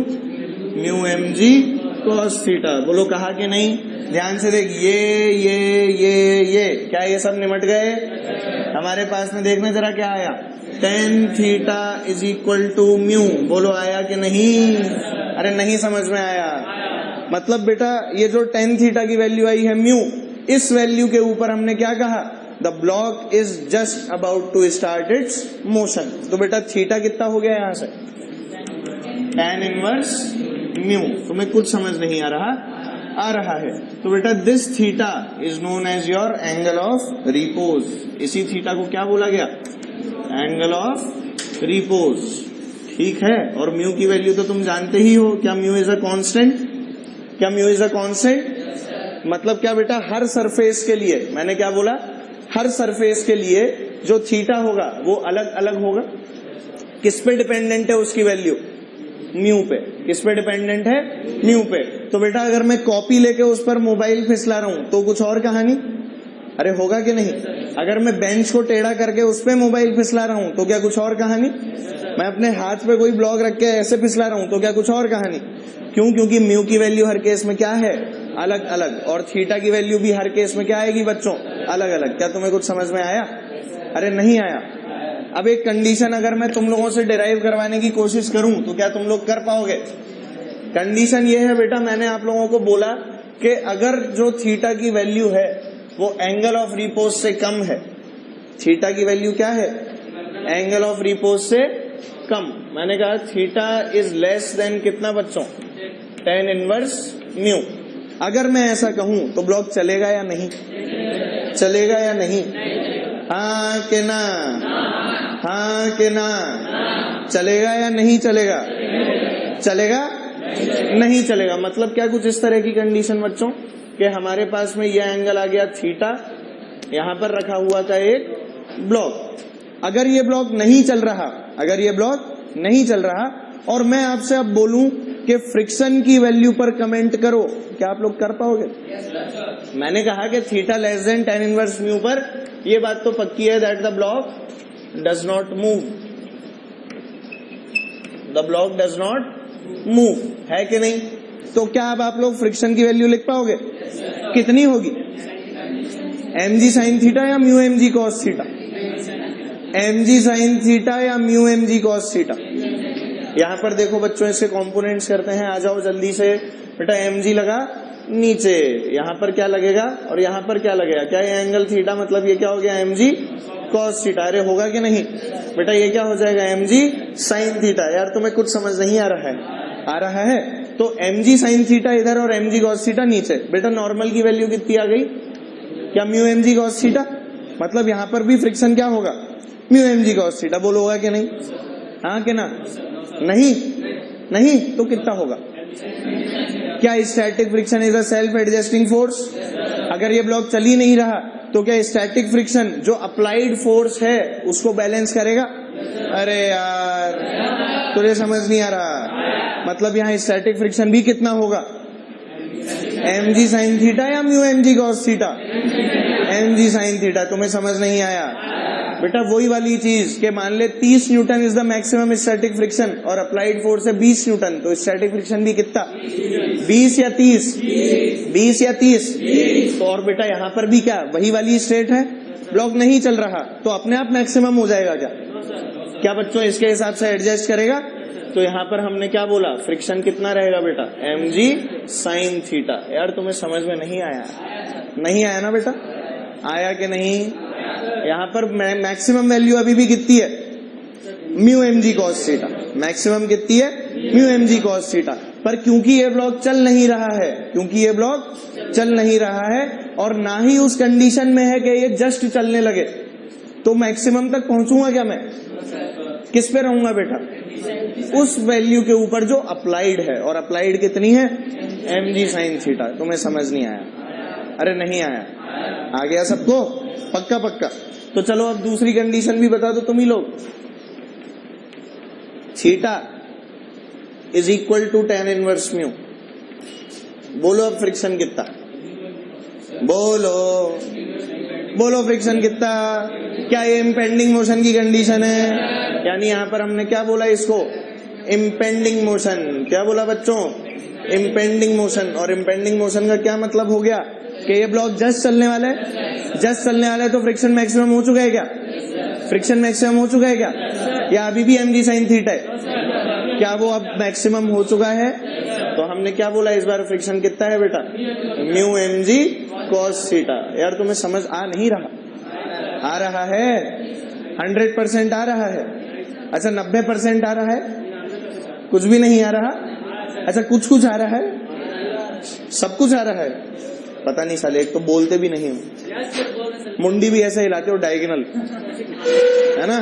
mu mg cos theta. बोलो कहा कि नहीं? ध्यान से देख, ये क्या ये सब निमट गए हमारे पास में? देखने जरा क्या आया? tan theta is equal to mu. बोलो आया कि नहीं? अरे नहीं समझ में आया। मतलब बेटा ये जो tan थीटा की वैल्यू आई है म्यू, इस वैल्यू के ऊपर हमने क्या कहा? The block is just about to start its motion. तो बेटा थीटा कितना हो गया यहाँ से? tan inverse mu. तुम्हें कुछ समझ नहीं आ रहा है। तो बेटा this theta is known as your angle of repose. इसी थीटा को क्या बोला गया? Angle of repose. ठीक है। और म्यू की वैल्यू तो तुम जानते ही हो। क्या म्यू इज अ कांस्टेंट? क्या म्यू इज अ कांस्टेंट? मतलब क्या बेटा हर सरफेस के लिए, मैंने क्या बोला? हर सरफेस के लिए जो थीटा होगा वो अलग अलग होगा। किस पे डिपेंडेंट है उसकी वैल्यू? म्यू पे। किस पे डिपेंडेंट है? म्यू पे। तो बेटा अगर मैं कॉपी लेके उस पर मोबाइल फिसला रहा हूं तो कुछ और कहानी। अरे होगा कि नहीं? अगर मैं बेंच को टेढ़ा करके उस पे मोबाइल फिसला रहा हूं तो क्या कुछ और कहानी? मैं अपने हाथ पे कोई ब्लॉक रख के ऐसे फिसला रहा हूं तो क्या कुछ और कहानी? क्यों? क्योंकि म्यू की वैल्यू हर केस में क्या है? अलग अलग। और थीटा की वैल्यू भी हर केस में क्या आएगी बच्चों? अलग अलग। क्या तुम्हें कुछ समझ में आया? अरे नहीं आया। अब एक कंडीशन अगर मैं तुम लोगों से डिराइव करवाने की कोशिश करूं तो क्या तुम लोग कर पाओगे? कंडीशन ये है बेटा, मैंने आप लोगों को बोला कि अगर जो थीटा की वैल्यू है वो एंगल ऑफ रिपोज से कम है। थीटा की वैल्यू क्या है? एंगल ऑफ रिपोज से कम। मैंने कहा थीटा इज लेस देन कितना बच्चों? tan inverse mu. अगर मैं ऐसा कहूं तो ब्लॉक चलेगा या नहीं? चलेगा या नहीं? हाँ कि ना? हाँ कि ना? चलेगा या नहीं चलेगा? चलेगा? नहीं चलेगा। मतलब क्या कुछ इस तरह की कंडीशन बच्चों कि हमारे पास में यह एंगल आ गया थीटा, यहां पर रखा हुआ था एक ब्लॉक। अगर ये ब्लॉक नहीं चल रहा, अगर ये ब्लॉक नहीं चल रहा और मैं आपसे अब बोलूं कि फ्रिक्शन की वैल्यू पर कमेंट करो, क्या आप लोग कर पाओगे? मैंने कहा कि theta less than tan inverse mu पर ये बात तो पक्की है that the block does not move. The block does not move, है कि नहीं? तो क्या अब आप लोग फ्रिक्शन की वैल्यू लिख पाओगे? कितनी होगी? mg साइन थीटा या mu mg cos theta? mg sin theta या म्यू mg cos थीटा? यहाँ पर देखो बच्चों, इसके कंपोनेंट्स करते हैं, आ जाओ जल्दी से बेटा। mg लगा नीचे, यहाँ पर क्या लगेगा और यहाँ पर क्या लगेगा? क्या ये एंगल थीटा, मतलब ये क्या हो गया? mg cos theta. अरे होगा कि नहीं बेटा? ये क्या हो जाएगा? mg sin theta. यार तुम्हें कुछ समझ नहीं आ रहा है? आ रहा है तो mg sin थीटा इधर और mg cos थीटा नीचे। बेटा नॉर्मल की वैल्यू कितनी आ गई? क्या म्यू mg cos थीटा? मतलब यहाँ पर भी फ्रिक्शन क्या होगा? Mu mg cos theta. बोलो होगा कि नहीं? हाँ कि ना? नहीं, नहीं तो कितना होगा? क्या static friction is a self adjusting force? अगर ये ब्लॉक चल ही नहीं रहा तो क्या स्टैटिक फ्रिक्शन जो अप्लाइड फोर्स है उसको बैलेंस करेगा? अरे यार तुझे समझ नहीं आ रहा। मतलब यहाँ स्टैटिक फ्रिक्शन भी कितना होगा? mg sin थीटा या mu mg cos theta? mg sin theta. तुम्हें समझ नहीं आया बेटा? वही वाली चीज के मान ले 30 Newton is the maximum static friction और अप्लाइड फोर्स है 20 न्यूटन, तो स्टैटिक फ्रिक्शन भी कितना? 20 या 30? 20 या 30? तो और बेटा यहाँ पर भी क्या वही वाली स्टेट है? ब्लॉक नहीं चल रहा तो अपने आप मैक्सिमम हो जाएगा क्या? क्या बच्चों इसके हिसाब से एडजस्ट करेगा? तो यहाँ पर हमने क्या बोला? फ्रिक्शन कितना रहेगा बेटा? mg sin theta. यार तुम्हें समझ में नहीं आया? नहीं आया ना बेटा? आया कि नहीं? यहाँ पर मैक्सिमम वैल्यू अभी भी कितनी है? Mu mg cos theta. Maximum कितनी है? Mu mg cos theta. पर क्योंकि ये ब्लॉक चल नहीं रहा है, क्योंकि ये ब्लॉक चल नहीं रहा है और ना ही उस कंडीशन में है कि ये जस्ट चलने लगे, तो मैक्सिमम तक पहुंचूंगा क्या मैं? किस पे रहूंगा बेटा? उस वैल्यू के ऊपर जो अप्लाइड है, और अप्लाइड कितनी है? mg sin theta. तुम्हें समझ नहीं आया? अरे नहीं आया? आ गया सबको? पक्का पक्का। तो चलो अब दूसरी कंडीशन भी बता दो तुम ही लोग। Theta is equal to tan inverse mu. बोलो अब फ्रिक्शन कितना? बोलो बोलो फ्रिक्शन कितना? क्या ये इम्पेंडिंग मोशन की कंडीशन है? यानी यहाँ पर हमने क्या बोला इसको? Impending motion. क्या बोला बच्चों? Impending motion. और इम्पेंडिंग मोशन का क्या मतलब हो गया? कि ये ब्लॉक जस्ट चलने वाला है, जस्ट चलने वाला है, तो फ्रिक्शन मैक्सिमम हो चुका है क्या? फ्रिक्शन मैक्सिमम हो चुका है क्या? या अभी भी mg sin थीटा है? क्या वो अब मैक्सिमम हो चुका है? तो हमने क्या बोला इस बार? फ्रिक्शन कितना है बेटा? Mu mg cos theta. यार तुम्हें समझ आ नहीं रहा? आ रहा है? 100% आ रहा है? अच्छा 90% आ रहा है? कुछ भी नहीं आ रहा? अच्छा कुछ कुछ आ रहा है? सब कुछ आ रहा है? पता नहीं साले, एक तो बोलते भी नहीं हो, मुंडी भी ऐसे हिलाते हो डायगोनल, है ना?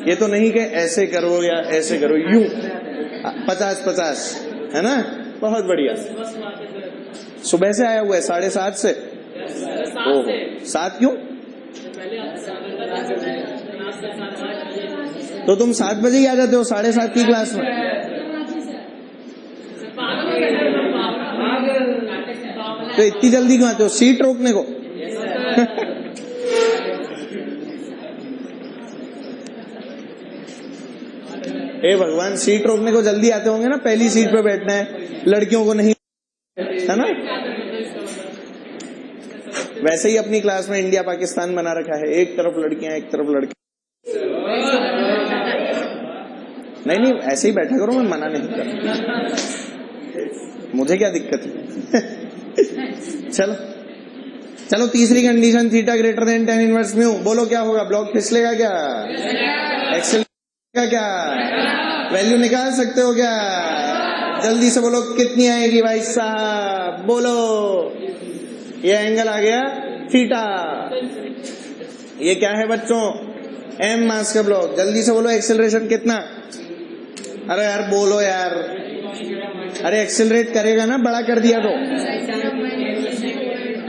ये तो नहीं कि ऐसे करो या ऐसे करो, यूं 50-50, है ना? बहुत बढ़िया। सुबह से आया हुआ है 7:30 से? ओहो 7 क्यों? तो तुम 7 बजे ही आ जाते हो 7:30 की क्लास में? तो इतनी जल्दी क्यों आते हो? सीट रोकने को? हे भगवान, सीट रोकने को जल्दी आते होंगे ना? पहली सीट पे बैठना है, लड़कियों को नहीं, है ना? वैसे ही अपनी क्लास में इंडिया पाकिस्तान बना रखा है, एक तरफ लड़कियां एक तरफ लड़के। नहीं नहीं, ऐसे ही बैठा करो, मैं मना नहीं कर, मुझे क्या दिक्कत है? चलो चलो तीसरी condition, theta greater than tan inverse mu. बोलो क्या होगा? ब्लॉक फिसलेगा क्या? एक्सेलरेट क्या? वैल्यू निकाल सकते हो क्या? जल्दी से बोलो कितनी आएगी भाई साहब? बोलो। ये एंगल आ गया थीटा। ये क्या है बच्चों? m मास का ब्लॉक। जल्दी से बोलो एक्सेलरेशन कितना? अरे यार बोलो यार। अरे एक्सेलरेट करेगा ना, बड़ा कर दिया तो।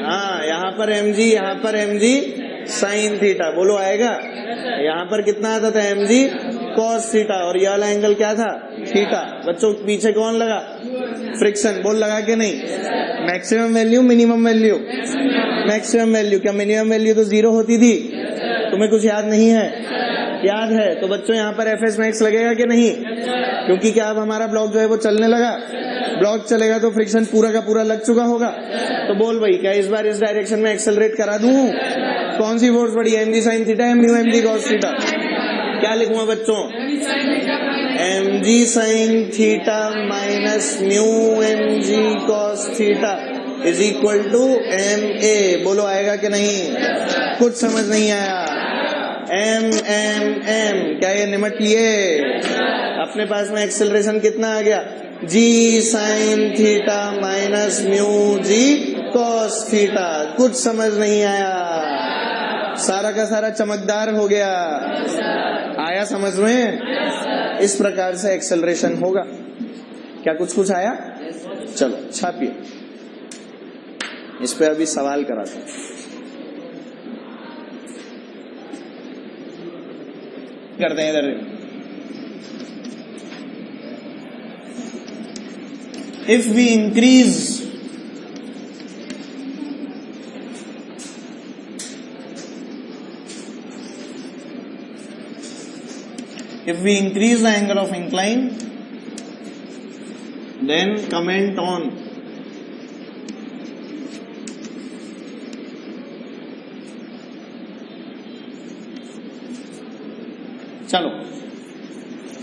हाँ, यहाँ पर mg, यहाँ पर mg sin थीटा। बोलो आएगा? यहाँ पर कितना आता था? mg cos theta. और ये वाला एंगल क्या था? थीटा। बच्चों पीछे कौन लगा? फ्रिक्शन। बोल लगा के नहीं? Maximum value minimum value? Maximum value. क्या मिनिमम वैल्यू तो 0 होती थी? तुम्हें कुछ याद नहीं है? याद है। तो बच्चों यहाँ पर fs max लगेगा कि नहीं? क्योंकि क्या अब हमारा ब्लॉक जो है वो चलने लगा। ब्लॉक चलेगा तो फ्रिक्शन पूरा का पूरा लग चुका होगा। तो बोल भाई, क्या इस बार इस डायरेक्शन में एक्सेलरेट करा दूं? कौन सी फोर्स बढ़ी है? mg sin थीटा या म्यू mg cos थीटा? क्या लिखूंगा बच्चों? mg sin theta minus mu mg cos theta is equal to ma। बोलो आएगा कि नहीं? कुछ समझ नहीं आया? m क्या ये निमट लिए? अपने पास में एक्सेलरेशन कितना आ गया? g sin theta minus mu g cos theta. कुछ समझ नहीं आया? सारा का सारा चमकदार हो गया। आया समझ में? इस प्रकार से एक्सेलरेशन होगा। क्या कुछ कुछ आया? चलो छापिए, इस पे अभी सवाल कराते हैं। करते हैं इधर। If we increase the angle of incline, then comment on चलो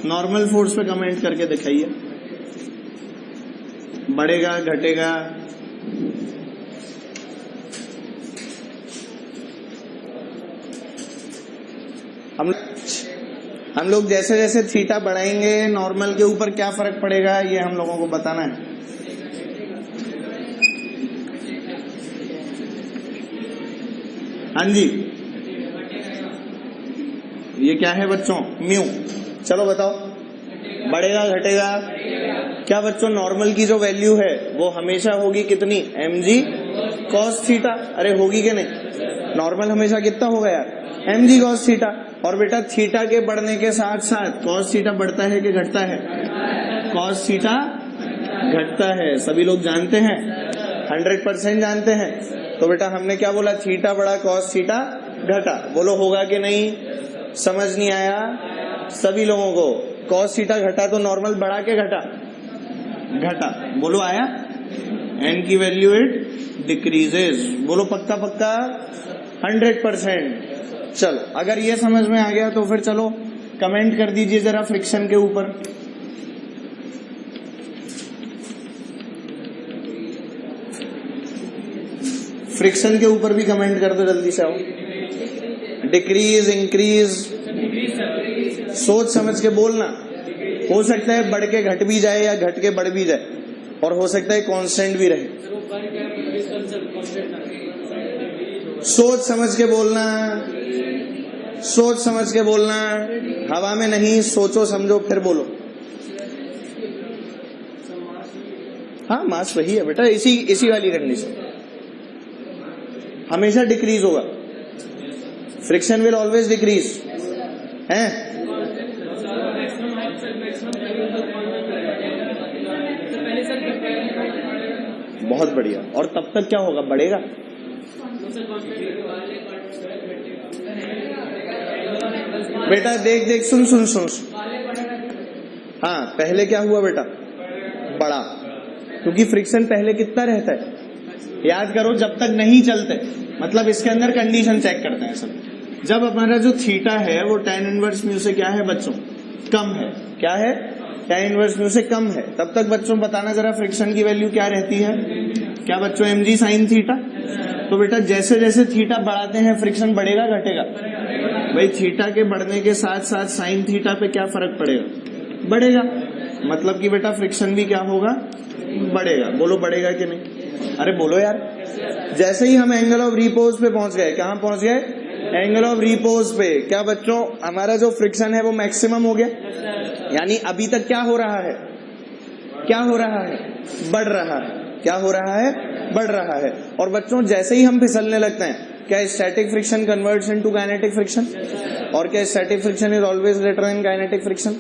नॉर्मल फोर्स पे कमेंट करके दिखाइए। बढ़ेगा घटेगा? हम लोग जैसे जैसे थीटा बढ़ाएंगे नॉर्मल के ऊपर क्या फर्क पड़ेगा ये हम लोगों को बताना है। हाँ जी, ये क्या है बच्चों? म्यू। चलो बताओ, बढ़ेगा घटेगा? क्या बच्चों नॉर्मल की जो वैल्यू है वो हमेशा होगी कितनी? mg cos theta. अरे होगी कि नहीं? नॉर्मल हमेशा कितना होगा यार? mg cos theta. और बेटा थीटा के बढ़ने के साथ साथ cos थीटा बढ़ता है कि घटता है? cos थीटा घटता है, सभी लोग जानते हैं, 100% जानते हैं। तो बेटा हमने क्या बोला? थीटा बढ़ा cos थीटा घटा। बोलो होगा कि नहीं? समझ नहीं आया सभी लोगों को? cos थीटा घटा तो नॉर्मल बढ़ा के घटा? घटा। बोलो आया? n की वैल्यू इट डिक्रीजेस। बोलो पक्का पक्का? 100%। चलो अगर ये समझ में आ गया तो फिर चलो कमेंट कर दीजिए जरा फ्रिक्शन के ऊपर। फ्रिक्शन के ऊपर भी कमेंट कर दो जल्दी से। आओ, डिक्रीज इंक्रीज सोच समझ के बोलना। हो सकता है बढ़ के घट भी जाए या घट के बढ़ भी जाए, और हो सकता है कांस्टेंट भी रहे। सोच समझ के बोलना, सोच समझ के बोलना, हवा में नहीं, सोचो समझो फिर बोलो। हाँ मास वही है बेटा, इसी वाली कंडीशन हमेशा डिक्रीज होगा। फ्रिक्शन विल ऑलवेज डिक्रीज है। बहुत बढ़िया। और तब तक क्या होगा? बढ़ेगा। बेटा देख देख सुन सुन सुन। हाँ पहले क्या हुआ बेटा? बढ़ा, क्योंकि फ्रिक्शन पहले कितना रहता है? याद करो, जब तक नहीं चलते, मतलब इसके अंदर कंडीशन चेक करते हैं सब। जब हमारा जो थीटा है वो tan इनवर्स म्यू से क्या है बच्चों? कम है। क्या है? tan इनवर्स म्यू से कम है। तब तक बच्चों बताना जरा फ्रिक्शन की वैल्यू क्या रहती है? क्या बच्चों? mg sin theta. तो बेटा जैसे जैसे थीटा बढ़ाते हैं फ्रिक्शन बढ़ेगा घटेगा? भाई थीटा के बढ़ने के साथ साथ साइन थीटा पे क्या फर्क पड़ेगा? बढ़ेगा। मतलब कि बेटा फ्रिक्शन भी क्या होगा? बढ़ेगा। बोलो बढ़ेगा कि नहीं? अरे बोलो यार। जैसे ही हम एंगल ऑफ रिपोज पे पहुंच गए, कहां पहुंच गए? एंगल ऑफ रिपोज पे। क्या बच्चों हमारा जो फ्रिक्शन है वो मैक्सिमम हो गया? यानी अभी तक क्या हो रहा है? क्या हो रहा है? बढ़ रहा है। क्या हो रहा है? बढ़ रहा है। और बच्चों जैसे ही हम फिसलने लगते हैं, क्या static friction converts into kinetic friction? और क्या static friction is always greater than kinetic friction?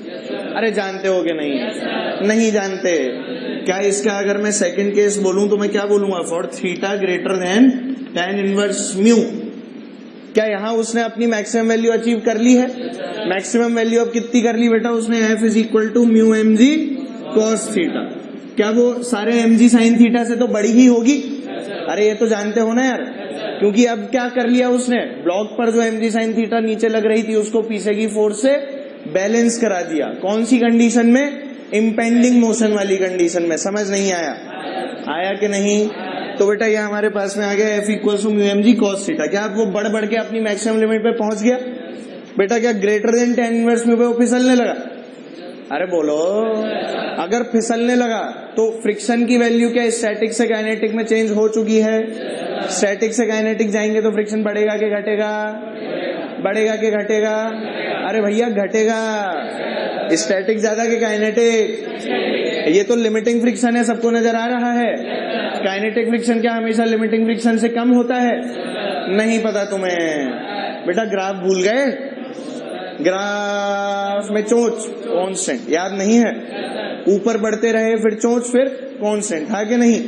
अरे जानते हो कि नहीं? नहीं जानते। क्या इसका अगर मैं सेकंड केस बोलूं तो मैं क्या बोलूंगा? For theta greater than tan inverse mu. क्या यहाँ उसने अपनी मैक्सिमम वैल्यू अचीव कर ली है? मैक्सिमम वैल्यू अब कितनी कर ली बेटा उसने? F is equal to mu mg cos theta. क्या वो सारे mg sin थीटा से तो बड़ी ही होगी? अरे ये तो जानते हो ना यार। क्योंकि अब क्या कर लिया उसने, ब्लॉक पर जो mg sin थीटा नीचे लग रही थी उसको पीछे की फोर्स से बैलेंस करा दिया। कौन सी कंडीशन में? इम्पेंडिंग मोशन वाली कंडीशन में। समझ नहीं आया? आया कि नहीं? तो बेटा ये हमारे पास में आ गया F equal to mu mg cos theta. क्या वो बढ़ बढ़ के अपनी मैक्सिमम लिमिट पे पहुंच गया? बेटा क्या greater than tan inverse mu पे वो फिसलने लगा? अरे बोलो, अगर फिसलने लगा तो फ्रिक्शन की वैल्यू क्या स्टैटिक से काइनेटिक में चेंज हो चुकी है। स्टैटिक से काइनेटिक जाएंगे तो फ्रिक्शन बढ़ेगा कि घटेगा? बढ़ेगा कि घटेगा? अरे भैया घटेगा। स्टैटिक ज्यादा कि काइनेटिक? ये तो लिमिटिंग फ्रिक्शन है, सबको नजर आ रहा है। काइनेटिक फ्रिक्शन क्या हमेशा लिमिटिंग फ्रिक्शन से कम होता है? नहीं पता तुम्हें? बेटा ग्राफ भूल गए? ग्राफ में चोंच कांस्टेंट याद नहीं है? ऊपर बढ़ते रहे फिर चोंच फिर कांस्टेंट, था कि नहीं?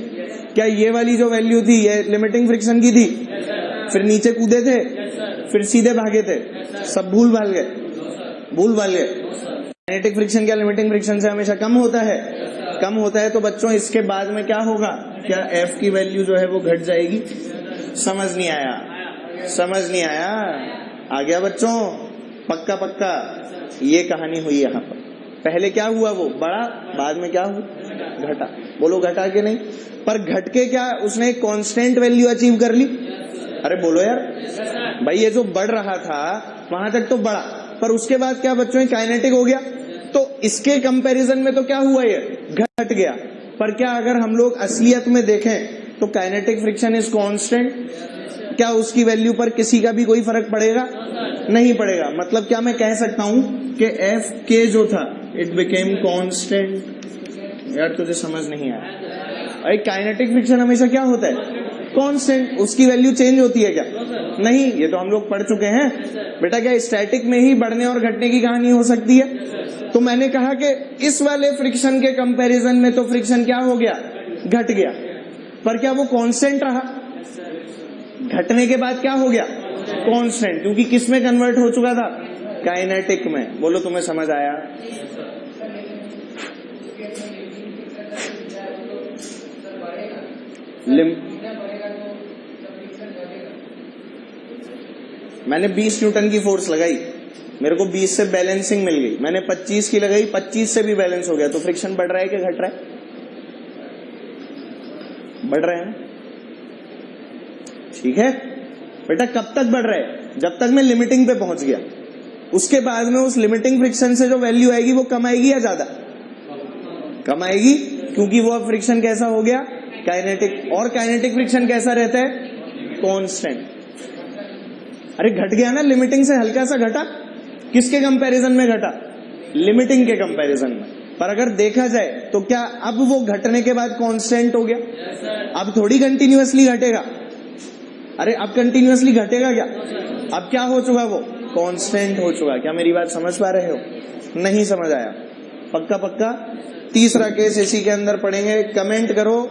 क्या ये वाली जो वैल्यू थी ये लिमिटिंग फ्रिक्शन की थी? फिर नीचे कूदे थे, फिर सीधे भागे थे, सब भूल भाल गए, भूल भाल गए। काइनेटिक फ्रिक्शन क्या लिमिटिंग फ्रिक्शन से हमेशा कम होता है? कम होता है। तो बच्चों इसके बाद में क्या होगा? क्या F की वैल्यू जो है वो घट जाएगी? समझ नहीं आया? समझ नहीं आया? आ गया बच्चों? पक्का पक्का ये कहानी हुई यहाँ पर। पहले क्या हुआ? वो बढ़ा, बाद में क्या हुआ? घटा। बोलो घटा के नहीं? पर घट के क्या उसने एक कांस्टेंट वैल्यू अचीव कर ली? अरे बोलो यार भाई, ये जो बढ़ रहा था वहां तक तो बढ़ा, पर उसके बाद क्या बच्चों काइनेटिक हो गया। तो इसके कंपैरिजन में तो क्या हुआ? ये घट गया। पर क्या अगर हम लोग असलियत में देखें तो काइनेटिक फ्रिक्शन इज कांस्टेंट। क्या उसकी वैल्यू पर किसी का भी कोई फर्क पड़ेगा? नहीं पड़ेगा। मतलब क्या मैं कह सकता हूं कि F के जो था इट बिकेम कांस्टेंट। यार तुझे समझ नहीं आया? एक काइनेटिक फ्रिक्शन हमेशा क्या होता है? कांस्टेंट। उसकी वैल्यू चेंज होती है क्या? नहीं, ये तो हम लोग पढ़ चुके हैं। बेटा क्या स्टैटिक में ही बढ़ने और घटने की कहानी हो सकती है? तो मैंने कहा कि इस वाले फ्रिक्शन के कंपैरिजन में तो फ्रिक्शन क्या हो गया? घट गया। पर क्या वो कांस्टेंट रहा? घटने के बाद क्या हो गया? कांस्टेंट। क्योंकि किस में कन्वर्ट हो चुका था? काइनेटिक में। बोलो तुम्हें समझ आया? मैंने 20 न्यूटन की फोर्स लगाई, मेरे को 20 से बैलेंसिंग मिल गई। मैंने 25 की लगाई, 25 से भी बैलेंस हो गया। तो फ्रिक्शन बढ़ रहा है कि घट रहा है? बढ़ रहा है। ठीक है बेटा। कब तक बढ़ रहा है? जब तक मैं लिमिटिंग पे पहुंच गया। उसके बाद में उस लिमिटिंग फ्रिक्शन से जो वैल्यू आएगी वो कम आएगी या ज्यादा? कम आएगी, क्योंकि वो अब फ्रिक्शन कैसा हो गया? काइनेटिक। और काइनेटिक फ्रिक्शन कैसा रहता है? कांस्टेंट। अरे घट गया ना, लिमिटिंग से हल्का सा घटा। किसके कंपैरिजन में घटा? लिमिटिंग के कंपैरिजन में। पर अगर देखा जाए तो क्या अब वो घटने के बाद कांस्टेंट हो गया? अब थोड़ी कंटिन्यूअसली घटेगा। अरे अब कंटिन्यूअसली घटेगा क्या? अब क्या हो चुका? वो कांस्टेंट हो चुका। क्या मेरी बात समझ पा रहे हो? नहीं समझ आया? पक्का पक्का। तीसरा केस इसी के अंदर पढ़ेंगे। कमेंट करो,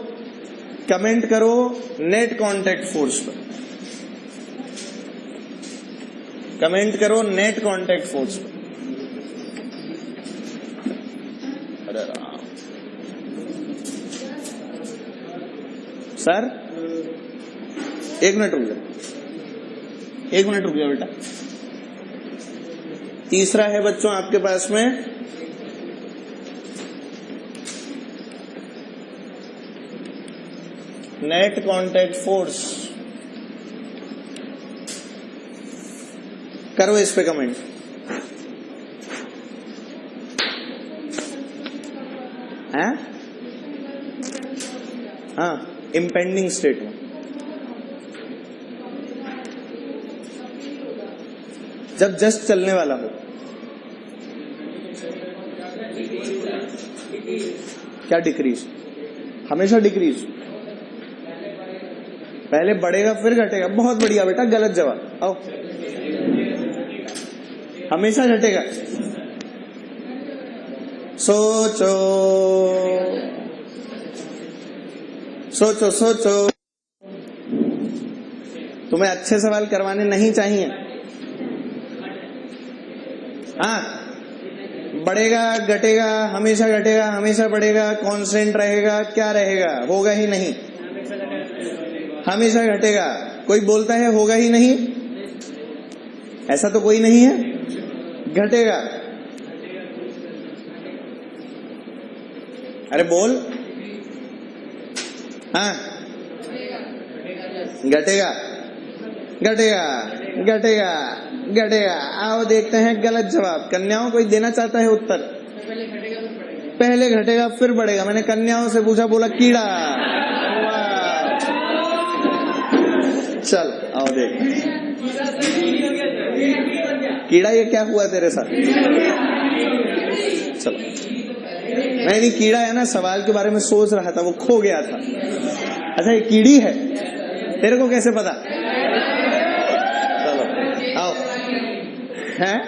कमेंट करो नेट कांटेक्ट फोर्स पर। कमेंट करो नेट कांटेक्ट फोर्स पर। अरे राम सर, एक मिनट रुक जाओ, एक मिनट रुक जाओ बेटा। तीसरा है बच्चों आपके पास में नेट कांटेक्ट फोर्स। करो इस पे कमेंट। है? हाँ, इम्पेंडिंग स्टेट में जब जस्ट चलने वाला हो। क्या डिक्रीज? हमेशा डिक्रीज। पहले बढ़ेगा फिर घटेगा। बहुत बढ़िया बेटा, गलत जवाब। आओ, हमेशा घटेगा। सोचो सोचो सोचो। तुम्हें अच्छे सवाल करवाने नहीं चाहिए। हाँ, बढ़ेगा घटेगा, हमेशा घटेगा, हमेशा बढ़ेगा, कांस्टेंट रहेगा, क्या रहेगा? होगा ही नहीं, हमेशा घटेगा। कोई बोलता है होगा ही नहीं, ऐसा तो कोई नहीं है। घटेगा, अरे बोल, हाँ, घटेगा घटेगा घटेगा घटेगा। आओ देखते हैं गलत जवाब। कन्याओं कोई देना चाहता है उत्तर? पहले घटेगा फिर बढ़ेगा। मैंने कन्याओं से पूछा, बोला कीड़ा। वाह, चल आओ देख, कीड़ा ये क्या हुआ तेरे साथ? चलो, नहीं कीड़ा है ना, सवाल के बारे में सोच रहा था, वो खो गया था। अच्छा ये कीड़ी है, तेरे को कैसे पता? चलो आओ, हैं?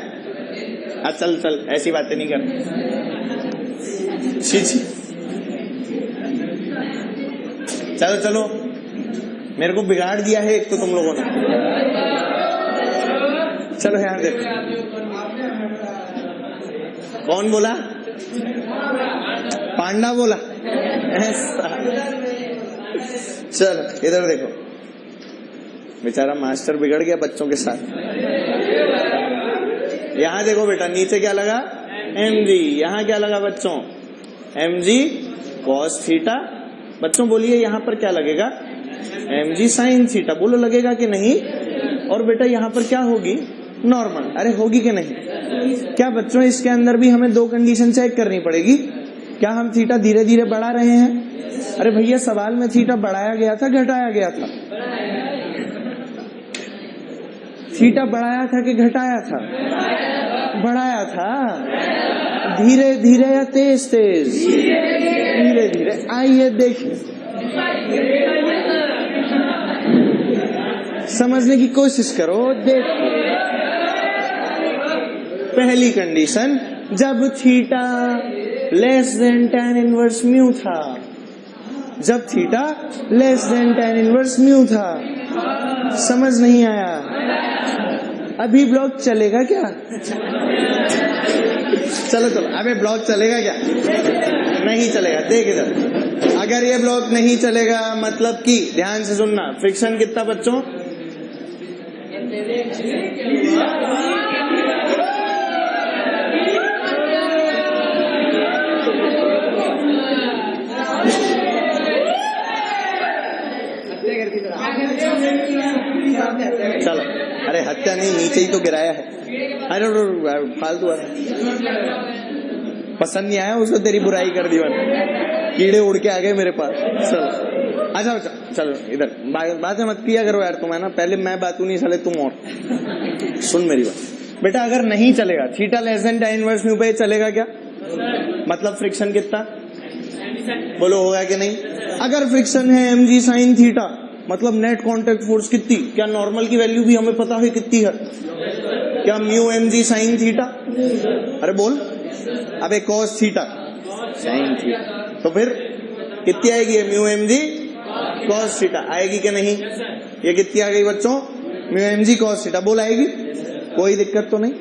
चल चल, ऐसी बातें नहीं कर। चलो चलो, मेरे को बिगाड़ दिया है एक तो तुम लोगों ने। चलो यार देखो, कौन बोला? पांडा बोला। चलो इधर देखो, बेचारा मास्टर बिगड़ गया बच्चों के साथ। यहाँ देखो बेटा, नीचे क्या लगा? mg। यहाँ क्या लगा बच्चों? mg cos theta. बच्चों बोलिए यहाँ पर क्या लगेगा? mg sin theta. बोलो लगेगा कि नहीं? और बेटा यहाँ पर क्या होगी? नॉर्मल। अरे होगी कि नहीं? क्या बच्चों इसके अंदर भी हमें दो कंडीशन चेक करनी पड़ेगी। क्या हम थीटा धीरे धीरे बढ़ा रहे हैं? अरे भैया सवाल में थीटा बढ़ाया गया था घटाया गया था? थीटा बढ़ाया था कि घटाया था? बढ़ाया था। धीरे धीरे या तेज तेज? धीरे धीरे। आइए देखिए, समझने की कोशिश करो। देखो, पहली कंडीशन, जब theta less than tan inverse mu था, जब theta less than tan inverse mu था। समझ नहीं आया? अभी ब्लॉक चलेगा क्या? चलो चलो, अबे ब्लॉक चलेगा क्या? नहीं चलेगा। देख इधर, अगर ये ब्लॉक नहीं चलेगा मतलब कि, ध्यान से सुनना, फ्रिक्शन कितना बच्चों? चलो, अरे हत्या नहीं, नीचे ही तो गिराया है। अरे फालतू पसंद नहीं आया उसको, तेरी बुराई कर दी मैंने, कीड़े उड़ के आ गए मेरे पास। चलो अच्छा चलो इधर बातें मत किया करो यार तुम, है ना। पहले मैं बातू नहीं साले तुम। और सुन मेरी बात बेटा, अगर नहीं चलेगा theta less than tan inverse mu पे, चलेगा क्या? मतलब फ्रिक्शन कितना? बोलो होगा कि नहीं? अगर फ्रिक्शन है mg sin थीटा, मतलब नेट कांटेक्ट फोर्स कितनी? क्या नॉर्मल की वैल्यू भी हमें पता है कितनी है? क्या म्यू mg sin थीटा? अरे बोल, अबे cos थीटा sin थीटा, तो फिर कितनी आएगी? म्यू mg cos थीटा आएगी कि नहीं? ये कितनी आ गई बच्चों? Mu mg cos theta. बोल आएगी? कोई दिक्कत तो नहीं?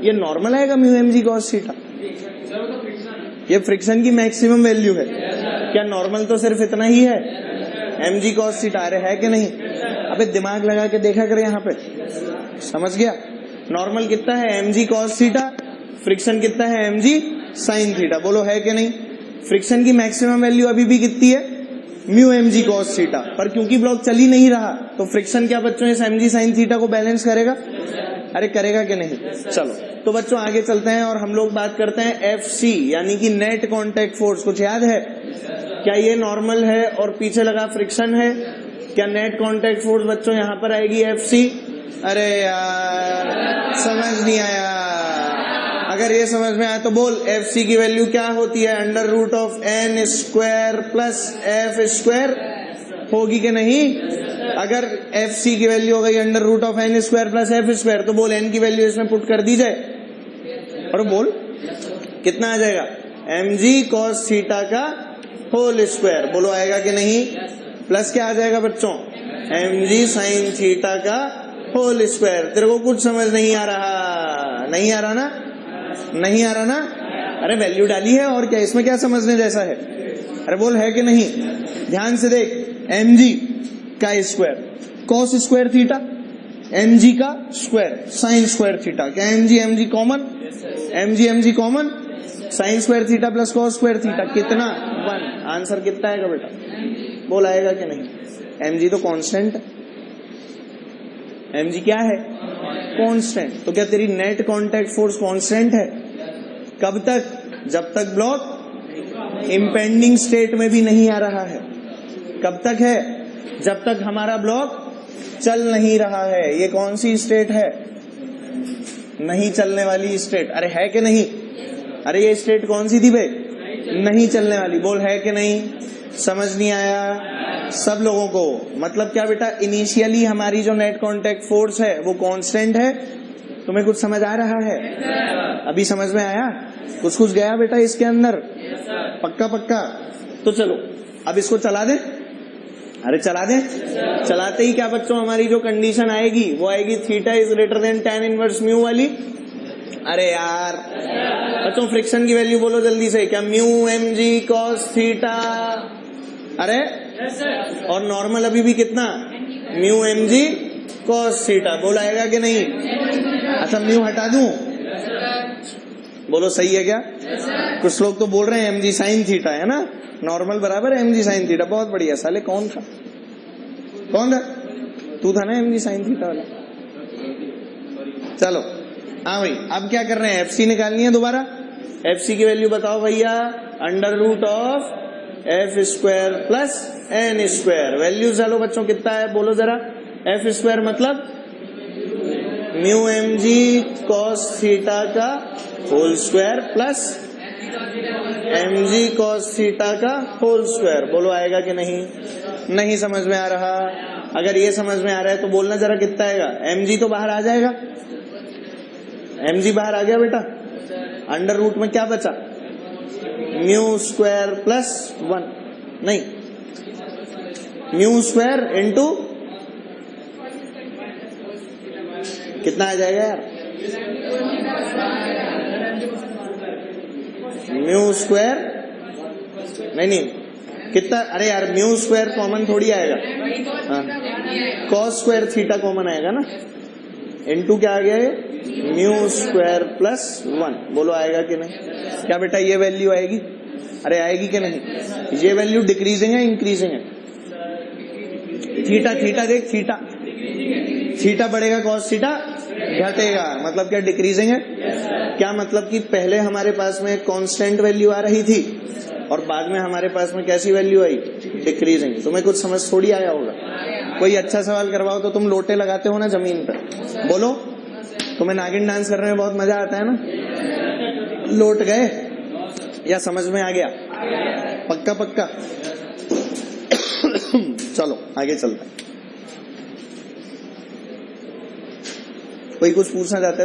ये नॉर्मल आएगा म्यू mg cos थीटा। ये फ्रिक्शन की मैक्सिमम वैल्यू है। क्या नॉर्मल तो सिर्फ इतना ही है? mg cos theta. अरे है कि नहीं? अबे दिमाग लगा के देखा करे यहाँ पे, समझ गया? नॉर्मल कितना है? mg cos theta. फ्रिक्शन कितना है? mg sin theta. बोलो है कि नहीं? फ्रिक्शन की मैक्सिमम वैल्यू अभी भी कितनी है? Mu mg cos theta. पर क्योंकि ब्लॉक चल ही नहीं रहा, तो फ्रिक्शन क्या बच्चों इस mg sin थीटा को बैलेंस करेगा? अरे करेगा कि नहीं? चलो तो बच्चों आगे चलते हैं और हम लोग बात करते हैं FC, यानी कि नेट कांटेक्ट फोर्स। कुछ याद है? क्या ये नॉर्मल है और पीछे लगा फ्रिक्शन है? क्या नेट कांटेक्ट फोर्स बच्चों यहाँ पर आएगी FC? अरे यार समझ नहीं आया। अगर ये समझ में आया तो बोल, FC की वैल्यू क्या होती है? Under root of n square plus f square. होगी कि नहीं? अगर FC की वैल्यू हो गई under root of n square plus f square, तो बोल n की वैल्यू इसमें पुट कर दी जाए और बोल कितना आ जाएगा? mg cos थीटा का होल स्क्वायर। बोलो आएगा कि नहीं? प्लस क्या आ जाएगा बच्चों? mg sin थीटा का होल स्क्वायर। तेरे को कुछ समझ नहीं आ रहा? नहीं आ रहा ना? नहीं आ रहा ना? अरे वैल्यू डाली है और क्या, इसमें क्या समझने जैसा है? अरे बोल है कि नहीं? ध्यान से देख, mg का square cos square theta, mg का स्क्वायर साइन स्क्वायर थीटा। क्या mg common, mg common, sine square theta plus cos square theta कितना 1। आंसर कितना आएगा बेटा, बोल आएगा कि नहीं। mg तो कांस्टेंट है, mg क्या है कांस्टेंट। तो क्या तेरी नेट कांटेक्ट फोर्स कांस्टेंट है? कब तक, जब तक ब्लॉक इंपेंडिंग स्टेट में भी नहीं आ रहा है। कब तक है, जब तक हमारा ब्लॉक चल नहीं रहा है। ये कौन सी स्टेट है, नहीं चलने वाली स्टेट। अरे है कि नहीं, अरे ये स्टेट कौन सी थी भाई, नहीं चलने वाली। बोल है कि नहीं, समझ नहीं आया सब लोगों को। मतलब क्या बेटा, इनिशियली हमारी जो नेट कांटेक्ट फोर्स है वो कांस्टेंट है। तुम्हें कुछ समझ आ रहा है, अभी समझ में आया, कुछ कुछ गया बेटा इसके अंदर, पक्का पक्का। तो चलो अब इसको चला दे, अरे चला दे। चलाते ही क्या बच्चों, हमारी जो कंडीशन आएगी वो आएगी theta is greater than tan inverse mu वाली। अरे यार बच्चों फ्रिक्शन की वैल्यू बोलो जल्दी से, क्या म्यू mg cos थीटा। अरे और नॉर्मल अभी भी कितना, म्यू mg cos थीटा। बोल आएगा कि नहीं। अच्छा म्यू हटा दूं, बोलो सही है क्या। कुछ लोग तो बोल रहे हैं mg साइन थीटा है ना, नॉर्मल बराबर है mg साइन थीटा। बहुत बढ़िया। साले कौन था, कौन था, तू था ना mg साइन थीटा वाला। चलो हाँ भाई, अब क्या कर रहे हैं, एफसी निकालनी है दोबारा। एफसी की वैल्यू बताओ भैया, under root of F square plus N square. Value चलो बच्चों कितना है बोलो जरा। एफ स्क्वायर मतलब म्यू mg cos थीटा का whole square plus mg cos theta का होल स्क्वायर। बोलो आएगा कि नहीं, नहीं समझ में आ रहा। अगर ये समझ में आ रहा है तो बोलना जरा कितना आएगा। mg तो बाहर आ जाएगा, mg बाहर आ गया बेटा। अंडर रूट में क्या बचा, म्यू स्क्वायर प्लस 1, नहीं म्यू स्क्वायर इंटू कितना आ जाएगा यार, म्यू स्क्वायर नहीं कितना, अरे यार म्यू स्क्वायर कॉमन थोड़ी आएगा, हाँ कॉस स्क्वायर थीटा कॉमन आएगा ना, इनटू क्या आ गया ये म्यू स्क्वायर प्लस 1। बोलो आएगा कि नहीं। क्या बेटा ये वैल्यू आएगी, अरे आएगी कि नहीं। ये वैल्यू डिक्रीजिंग है इंक्रीजिंग है, थीटा थीटा देख, थीटा थीटा बढ़ेगा कॉस थीटा घटेगा, मतलब क्या डिक्रीजिंग है। क्या मतलब कि पहले हमारे पास में कांस्टेंट वैल्यू आ रही थी और बाद में हमारे पास में कैसी वैल्यू आई, डिक्रीजिंग। तुम्हें कुछ समझ थोड़ी आया होगा। कोई अच्छा सवाल करवाओ तो तुम लोटे लगाते हो ना जमीन पर, बोलो तुम्हें नागिन डांस करने में बहुत मजा आता है ना। लोट गए या समझ में आ गया, पक्का पक्का। चलो आगे चलते हैं। कोई कुछ पूछना चाहता है तो